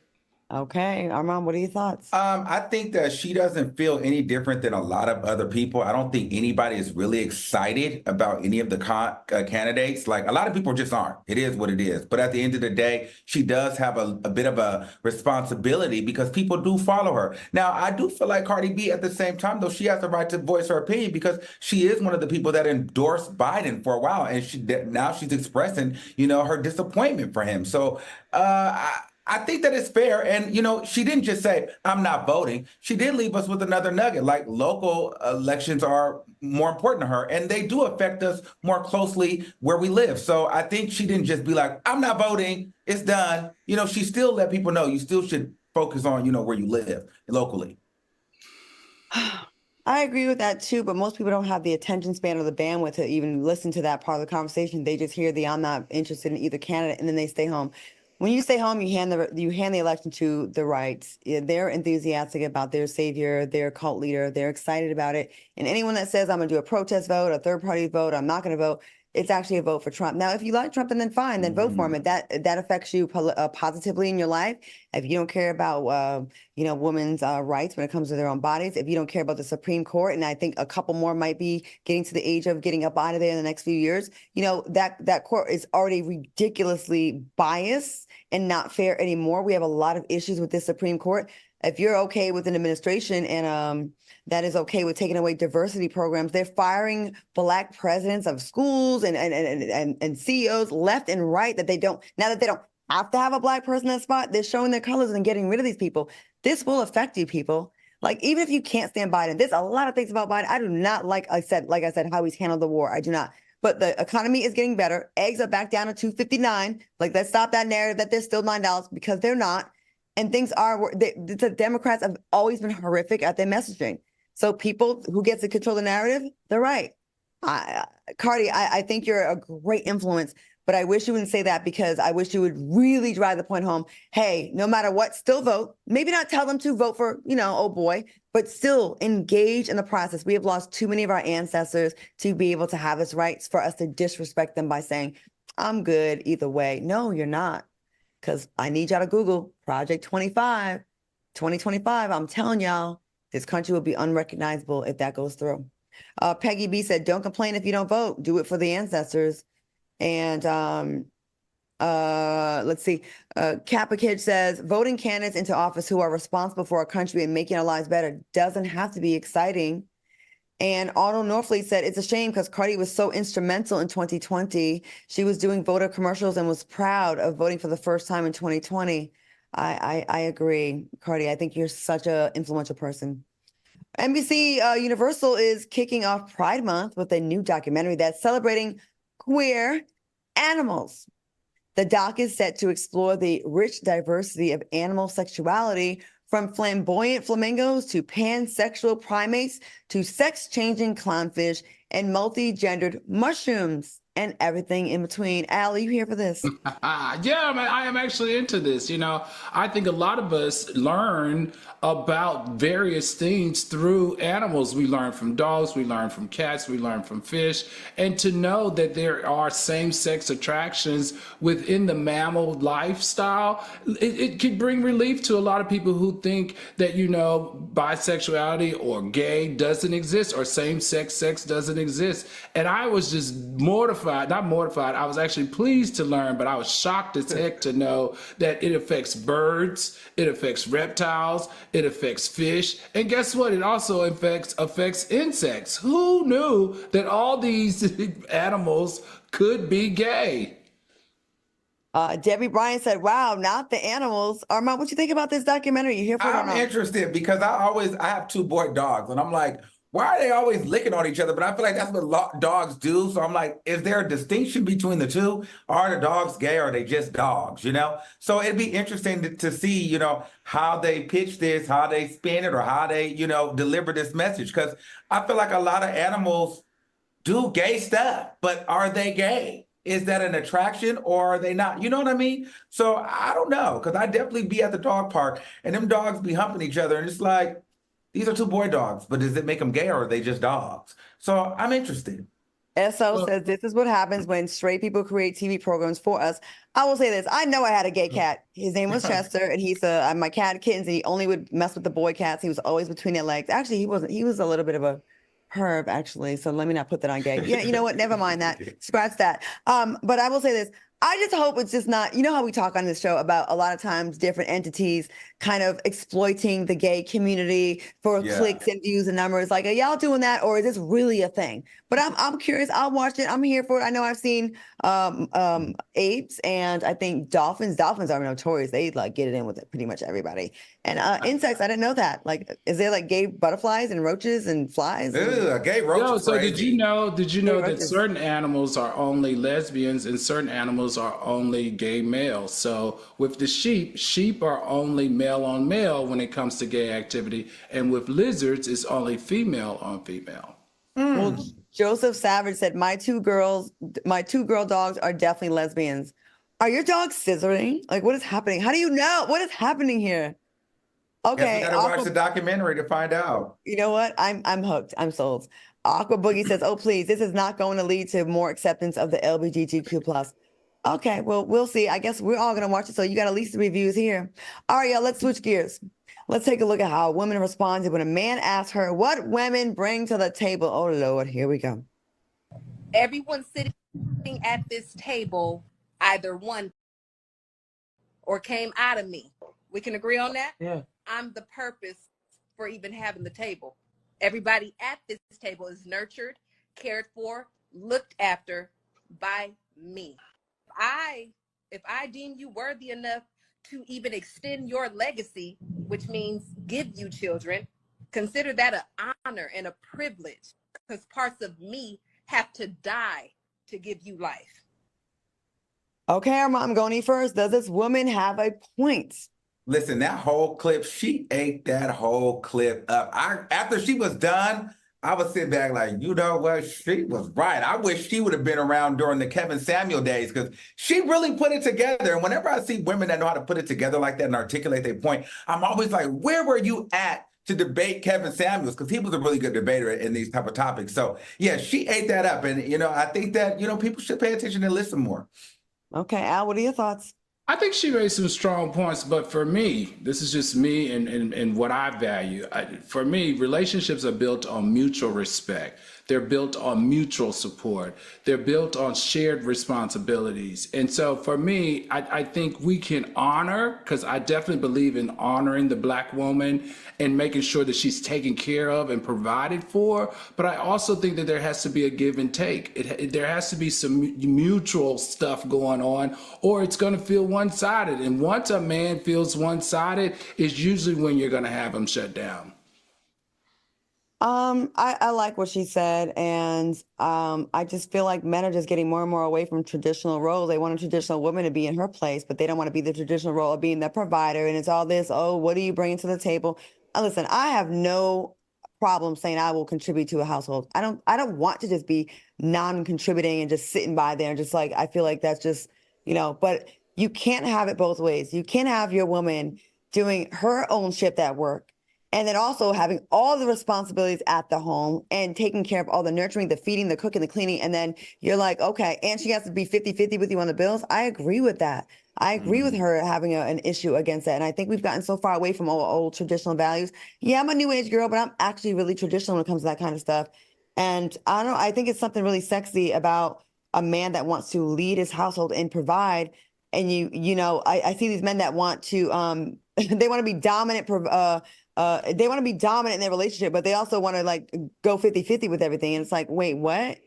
Okay, Armand, what are your thoughts? I think that she doesn't feel any different than a lot of other people. I don't think anybody is really excited about any of the candidates. Like, a lot of people just aren't. It is what it is. But at the end of the day, she does have a bit of a responsibility because people do follow her. Now, I do feel like Cardi B at the same time, though, she has the right to voice her opinion because she is one of the people that endorsed Biden for a while. And now she's expressing, her disappointment for him. So I think that it's fair. And, she didn't just say, I'm not voting. She did leave us with another nugget, like local elections are more important to her and they do affect us more closely where we live. So I think she didn't just be like, I'm not voting, it's done. She still let people know you still should focus on, where you live locally. I agree with that too, but most people don't have the attention span or the bandwidth to even listen to that part of the conversation. They just hear I'm not interested in either candidate, and then they stay home. When you stay home, you hand the election to the rights. They're enthusiastic about their savior, their cult leader. They're excited about it. And anyone that says, I'm going to do a protest vote, a third party vote, I'm not going to vote, it's actually a vote for Trump. Now, if you like Trump, then fine, then vote for him. And that affects you positively in your life. If you don't care about, women's rights when it comes to their own bodies, if you don't care about the Supreme Court, and I think a couple more might be getting to the age of getting up out of there in the next few years, that court is already ridiculously biased and not fair anymore. We have a lot of issues with this Supreme Court. If you're okay with an administration and that is okay with taking away diversity programs, they're firing Black presidents of schools and CEOs left and right now that they don't have to have a Black person in that spot, they're showing their colors and getting rid of these people. This will affect you, people. Like, even if you can't stand Biden, there's a lot of things about Biden I do not like. I said, how he's handled the war. I do not. But the economy is getting better. Eggs are back down to $2.59. Like, let's stop that narrative that they're still $9 because they're not. And things are, the Democrats have always been horrific at their messaging. So people who get to control the narrative, they're right. Cardi, I think you're a great influence, but I wish you wouldn't say that because I wish you would really drive the point home. Hey, no matter what, still vote. Maybe not tell them to vote for, oh boy, but still engage in the process. We have lost too many of our ancestors to be able to have this rights for us to disrespect them by saying, I'm good either way. No, you're not. Because I need y'all to Google Project 2025. I'm telling y'all, this country will be unrecognizable if that goes through. Peggy B said, don't complain if you don't vote. Do it for the ancestors. And let's see. Kappa Kid says, voting candidates into office who are responsible for our country and making our lives better doesn't have to be exciting. And Arnold Norfleet said, it's a shame because Cardi was so instrumental in 2020. She was doing voter commercials and was proud of voting for the first time in 2020. I agree, Cardi. I think you're such an influential person. NBC Universal is kicking off Pride Month with a new documentary that's celebrating queer animals. The doc is set to explore the rich diversity of animal sexuality, from flamboyant flamingos to pansexual primates to sex-changing clownfish and multi-gendered mushrooms and everything in between. Al, are you here for this? Yeah, I am actually into this. I think a lot of us learn about various things through animals. We learn from dogs, we learn from cats, we learn from fish. And to know that there are same-sex attractions within the mammal lifestyle, it could bring relief to a lot of people who think that, bisexuality or gay doesn't exist or same-sex sex doesn't exist. And I was just mortified not mortified. I was actually pleased to learn, but I was shocked as heck to know that it affects birds, it affects reptiles, it affects fish, and guess what? It also affects insects. Who knew that all these animals could be gay? Debbie Bryan said, wow, not the animals. Armand, what you think about this documentary? You here for it or I'm not? interested because I have two boy dogs, and I'm like, why are they always licking on each other? But I feel like that's what dogs do. So I'm like, is there a distinction between the two? Are the dogs gay or are they just dogs, you know? So it'd be interesting to see, you know, how they pitch this, how they spin it, or how they, you know, deliver this message. Because I feel like a lot of animals do gay stuff, but are they gay? Is that an attraction or are they not? You know what I mean? So I don't know, because I definitely be at the dog park and them dogs be humping each other. And it's like, these are two boy dogs, but does it make them gay or are they just dogs? So I'm interested. SO says, this is what happens when straight people create TV programs for us. I will say this. I know I had a gay cat. His name was Chester, and he's my cat had kittens, and he only would mess with the boy cats. He was always between their legs. Actually, he wasn't. He was a little bit of a perv, actually. So let me not put that on gay. Yeah, you know what? Never mind that. Scratch that. But I will say this. I just hope it's just not, you know how we talk on this show about a lot of times different entities kind of exploiting the gay community for clicks and views and numbers. Like, are y'all doing that, or is this really a thing? But I'm curious. I'll watch it. I'm here for it. I know I've seen apes and I think dolphins. Dolphins are notorious. They like get it in with pretty much everybody. And insects, I didn't know that. Like, is there like gay butterflies and roaches and flies? Ew, gay roaches. So crazy. did you know that certain animals are only lesbians and certain animals are only gay males? So with the sheep are only male on male when it comes to gay activity, and with lizards it's only female on female. Well, Joseph Savage said, my two girl dogs are definitely lesbians. Are your dogs scissoring? Like, what is happening? How do you know? What is happening here? Okay. You gotta watch the documentary to find out. You know what? I'm hooked. I'm sold. Aqua Boogie says, oh, please, this is not going to lead to more acceptance of the LGBTQ+. Okay, well, we'll see. I guess we're all going to watch it, so you got at least the reviews here. All right, y'all, let's switch gears. Let's take a look at how a woman responded when a man asked her what women bring to the table. Oh, Lord, here we go. Everyone sitting at this table either won or came out of me. We can agree on that? Yeah. I'm the purpose for even having the table. Everybody at this table is nurtured, cared for, looked after by me. If I deem you worthy enough to even extend your legacy, which means give you children, consider that an honor and a privilege, because parts of me have to die to give you life. Okay, I'm going to you first. Does this woman have a point? Listen, that whole clip, she ate that whole clip up. After she was done, I would sit back like, you know what? She was right. I wish she would have been around during the Kevin Samuel days, because she really put it together. And whenever I see women that know how to put it together like that and articulate their point, I'm always like, where were you at to debate Kevin Samuels? Because he was a really good debater in these type of topics. So yeah, she ate that up. And, you know, I think that, you know, people should pay attention and listen more. Okay, Al, what are your thoughts? I think she made some strong points, but for me, this is just me and what I value. For me, relationships are built on mutual respect. They're built on mutual support. They're built on shared responsibilities. And so for me, I think we can honor, because I definitely believe in honoring the Black woman and making sure that she's taken care of and provided for. But I also think that there has to be a give and take. There has to be some mutual stuff going on, or it's going to feel one-sided. And once a man feels one-sided, it's usually when you're going to have him shut down. I like what she said, and I just feel like men are just getting more and more away from traditional roles. They want a traditional woman to be in her place, but they don't want to be the traditional role of being the provider. And it's all this, oh, what are you bringing to the table? Listen, I have no problem saying I will contribute to a household. I don't want to just be non-contributing and just sitting by there and just like, I feel like that's just, you know, but you can't have it both ways. You can't have your woman doing her own shift at work, and then also having all the responsibilities at the home and taking care of all the nurturing, the feeding, the cooking, the cleaning. And then you're like, okay, and she has to be 50-50 with you on the bills. I agree with that. I agree with her having an issue against that. And I think we've gotten so far away from old traditional values. Yeah, I'm a new age girl, but I'm actually really traditional when it comes to that kind of stuff. And I don't know, I think it's something really sexy about a man that wants to lead his household and provide. And I see these men that want to, they want to be dominant, they want to be dominant in their relationship, but they also want to like go 50-50 with everything. And it's like, wait, what?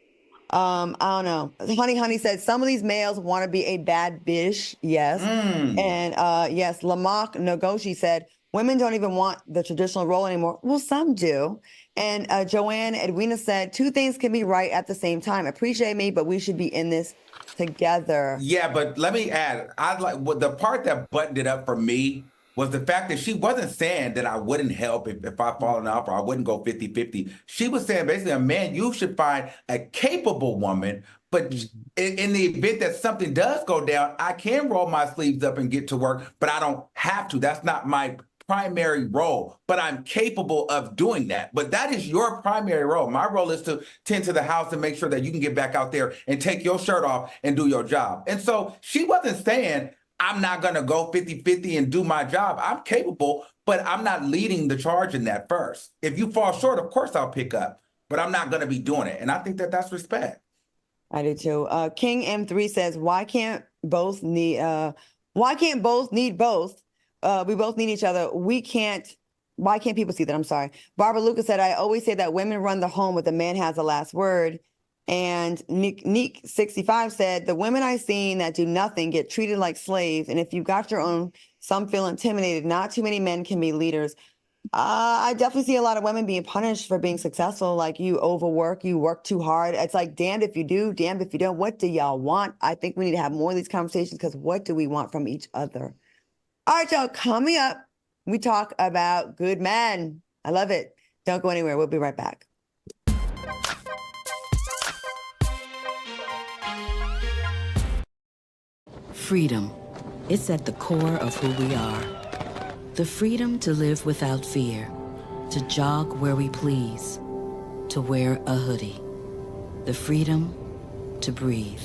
I don't know. Honey said some of these males want to be a bad bitch. Yes. And yes, Lamarck Nogoshi said women don't even want the traditional role anymore. Well, some do. And Joanne Edwina said 2 things can be right at the same time. Appreciate me, but we should be in this together. Yeah, but let me add, the part that buttoned it up for me was the fact that she wasn't saying that I wouldn't help if I fallen off or I wouldn't go 50-50. She was saying basically, a man, you should find a capable woman, but in the event that something does go down, I can roll my sleeves up and get to work, but I don't have to. That's not my primary role, but I'm capable of doing that. But that is your primary role. My role is to tend to the house and make sure that you can get back out there and take your shirt off and do your job. And so she wasn't saying, I'm not going to go 50-50 and do my job. I'm capable, but I'm not leading the charge in that first. If you fall short, of course I'll pick up, but I'm not going to be doing it. And I think that that's respect. I do too. King M3 says, why can't both need both? We both need each other. Why can't people see that? I'm sorry. Barbara Lucas said, I always say that women run the home, but the man has the last word. And Nick 65 said, the women I've seen that do nothing get treated like slaves. And if you got your own, some feel intimidated. Not too many men can be leaders. I definitely see a lot of women being punished for being successful. Like, you overwork, you work too hard. It's like, damned if you do, damned if you don't. What do y'all want? I think we need to have more of these conversations, because what do we want from each other? All right, y'all, coming up, we talk about good men. I love it. Don't go anywhere. We'll be right back. Freedom. It's at the core of who we are. The freedom to live without fear, to jog where we please, to wear a hoodie. The freedom to breathe.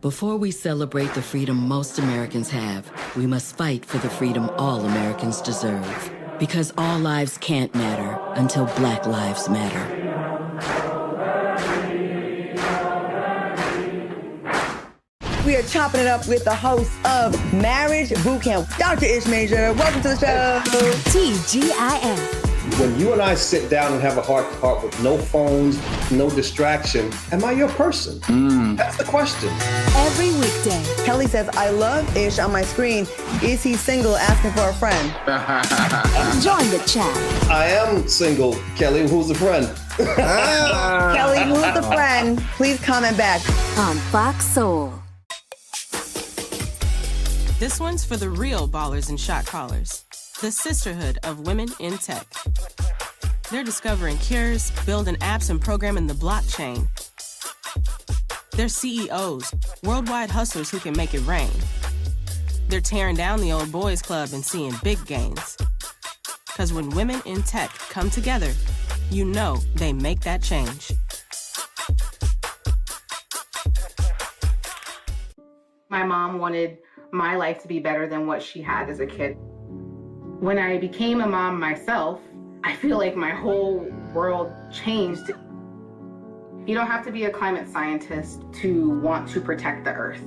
Before we celebrate the freedom most Americans have, we must fight for the freedom all Americans deserve. Because all lives can't matter until Black lives matter. We are chopping it up with the host of Marriage Bootcamp, Dr. Ish Major. Welcome to the show. TGIF. When you and I sit down and have a heart-to-heart with no phones, no distraction, am I your person? That's the question. Every weekday. Kelly says, I love Ish on my screen. Is he single, asking for a friend? Join the chat. I am single, Kelly. Who's the friend? Kelly, who's the friend? Please comment back. On Fox Soul. This one's for the real ballers and shot callers, the sisterhood of women in tech. They're discovering cures, building apps, and programming the blockchain. They're CEOs, worldwide hustlers who can make it rain. They're tearing down the old boys club and seeing big gains. Because when women in tech come together, you know they make that change. My mom wanted my life to be better than what she had as a kid. When I became a mom myself, I feel like my whole world changed. You don't have to be a climate scientist to want to protect the earth.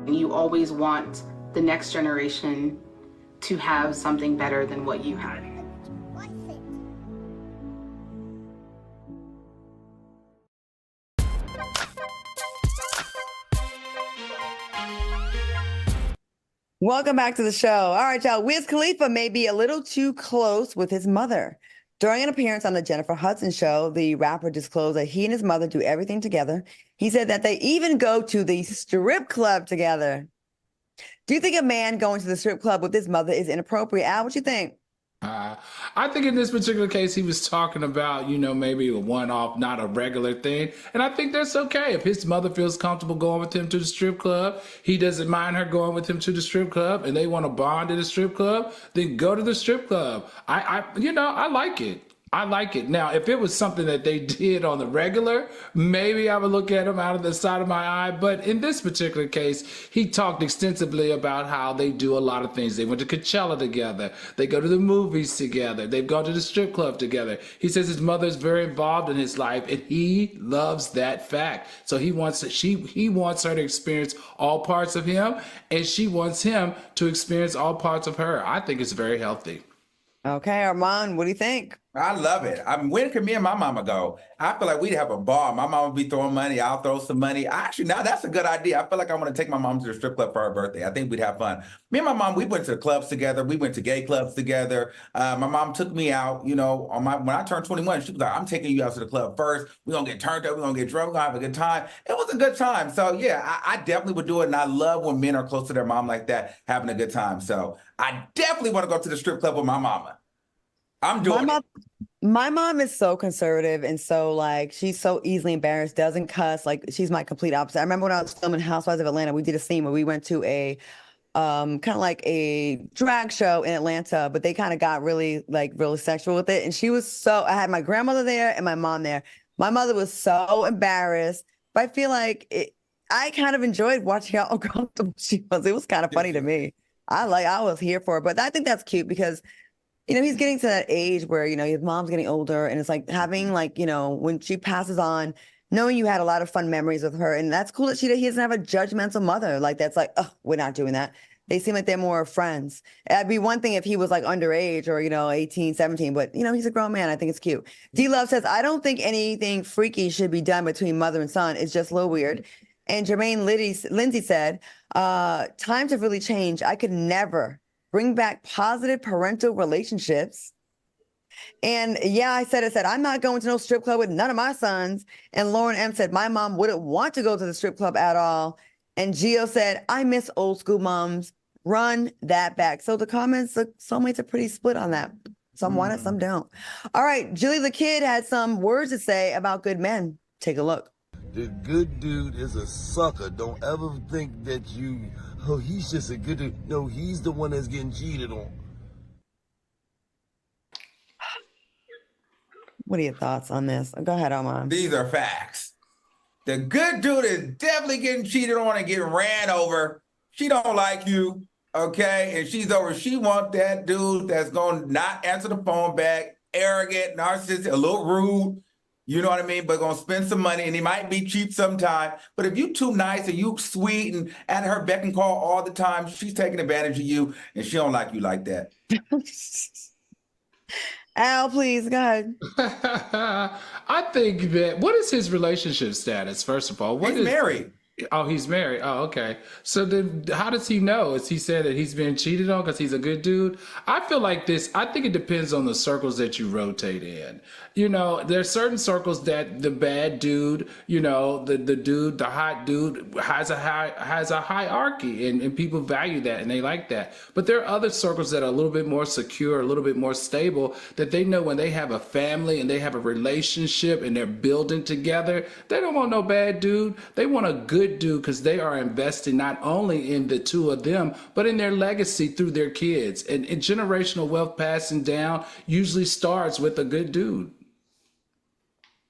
You always want the next generation to have something better than what you had. Welcome back to the show. All right, y'all. Wiz Khalifa may be a little too close with his mother. During an appearance on the Jennifer Hudson show, the rapper disclosed that he and his mother do everything together. He said that they even go to the strip club together. Do you think a man going to the strip club with his mother is inappropriate? Al, what you think? I think in this particular case, he was talking about, maybe a one-off, not a regular thing. And I think that's okay. If his mother feels comfortable going with him to the strip club, he doesn't mind her going with him to the strip club, and they want to bond at the strip club, then go to the strip club. I like it. I like it. Now, if it was something that they did on the regular, maybe I would look at him out of the side of my eye. But in this particular case, he talked extensively about how they do a lot of things. They went to Coachella together. They go to the movies together. They've gone to the strip club together. He says his mother is very involved in his life, and he loves that fact. So he wants her to experience all parts of him, and she wants him to experience all parts of her. I think it's very healthy. Okay, Armand, what do you think? I love it. I mean, when can me and my mama go? I feel like we'd have a ball. My mama would be throwing money. I'll throw some money. Actually, now that's a good idea. I feel like I want to take my mom to the strip club for her birthday. I think we'd have fun. Me and my mom, we went to the clubs together. We went to gay clubs together. My mom took me out, you know, when I turned 21, she was like, I'm taking you out to the club first. We're going to get turned up. We're going to get drunk. We're going to have a good time. It was a good time. So, yeah, I definitely would do it. And I love when men are close to their mom like that, having a good time. So I definitely want to go to the strip club with my mama. I'm doing it. My mom is so conservative and so like she's so easily embarrassed, doesn't cuss. Like she's my complete opposite. I remember when I was filming Housewives of Atlanta, we did a scene where we went to a kind of like a drag show in Atlanta, but they kind of got really sexual with it. And she was I had my grandmother there and my mom there. My mother was so embarrassed, but I feel like I kind of enjoyed watching how uncomfortable she was. It was kind of funny to me. I was here for it, but I think that's cute because you know, he's getting to that age where, you know, his mom's getting older and it's like having like, you know, when she passes on, knowing you had a lot of fun memories with her. And that's cool that he doesn't have a judgmental mother. Like that's like, oh, we're not doing that. They seem like they're more friends. It'd be one thing if he was like underage or, you know, 18, 17, but you know, he's a grown man. I think it's cute. D-Love says, I don't think anything freaky should be done between mother and son. It's just a little weird. And Jermaine Lindsay said, times have really changed. I could never bring back positive parental relationships. And yeah, I said, I'm not going to no strip club with none of my sons. And Lauren M said, my mom wouldn't want to go to the strip club at all. And Gio said, I miss old school moms. Run that back. So the comments, the soulmates are pretty split on that. Some want it, some don't. All right, Julie the Kid had some words to say about good men. Take a look. The good dude is a sucker. Don't ever think that he's just a good dude. No, he's the one that's getting cheated on. What are your thoughts on this? Go ahead, Armand. These are facts. The good dude is definitely getting cheated on and getting ran over. She don't like you, okay? And she's over. She wants that dude that's going to not answer the phone back, arrogant, narcissistic, a little rude. You know what I mean? But gonna spend some money, and he might be cheap sometime. But if you too nice and you sweet and at her beck and call all the time, she's taking advantage of you, and she don't like you like that. Al, please, go ahead. I think that, what is his relationship status, first of all? He's married. Oh, he's married. Oh, okay. So then how does he know? Is he said that he's been cheated on because he's a good dude? I feel like this, I think it depends on the circles that you rotate in. You know, there's certain circles that the bad dude, you know, the dude, the hot dude has a hierarchy and people value that and they like that. But there are other circles that are a little bit more secure, a little bit more stable, that they know when they have a family and they have a relationship and they're building together, they don't want no bad dude. They want a good dude because they are investing not only in the two of them, but in their legacy through their kids. And generational wealth passing down usually starts with a good dude.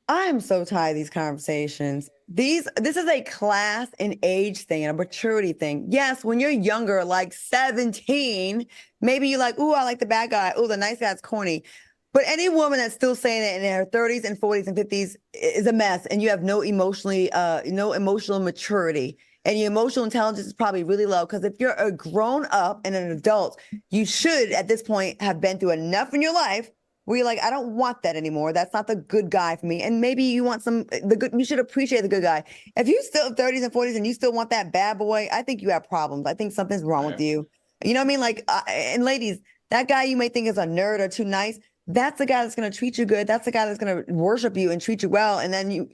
I am so tired of these conversations. This is a class and age thing and a maturity thing. Yes, when you're younger, like 17, maybe you're like, ooh, I like the bad guy. Ooh, the nice guy's corny. But any woman that's still saying it in her 30s and 40s and 50s is a mess, and you have no emotional maturity, and your emotional intelligence is probably really low. Because if you're a grown up and an adult, you should at this point have been through enough in your life where you're like, I don't want that anymore. That's not the good guy for me. And maybe you want you should appreciate the good guy. If you still 30s and 40s and you still want that bad boy, I think you have problems. I think something's wrong with you. You know what I mean? Like, and ladies, that guy you may think is a nerd or too nice, that's the guy that's going to treat you good. That's the guy that's going to worship you and treat you well. And then you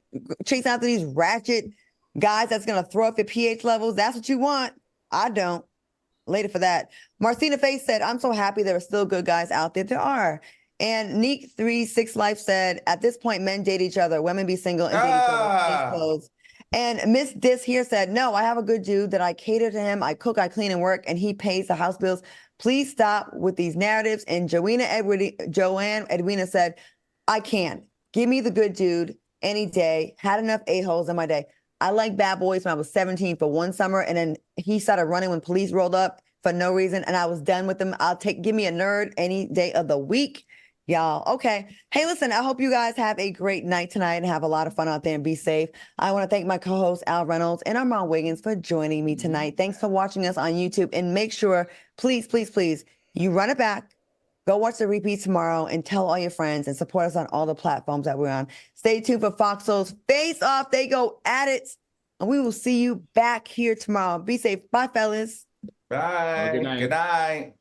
chase after these ratchet guys that's going to throw up your pH levels. That's what you want. I don't. Later for that. Marcina Face said, I'm so happy there are still good guys out there. There are. And Neek36 Life said, at this point, men date each other. Women be single and date each other. And Miss Dis here said, no, I have a good dude that I cater to him. I cook, I clean and work, and he pays the house bills. Please stop with these narratives. And Joanne Edwina said, I can. Give me the good dude any day. Had enough a-holes in my day. I liked Bad Boys when I was 17 for one summer, and then he started running when police rolled up for no reason, and I was done with him. Give me a nerd any day of the week. Y'all, okay. Hey, listen, I hope you guys have a great night tonight and have a lot of fun out there and be safe. I want to thank my co-host, Al Reynolds, and Armand Wiggins for joining me tonight. Thanks for watching us on YouTube, and make sure, please, please, please, you run it back. Go watch the repeat tomorrow and tell all your friends and support us on all the platforms that we're on. Stay tuned for Fox Soul's Face Off. They go at it. And we will see you back here tomorrow. Be safe. Bye, fellas. Bye. Good night. Good night.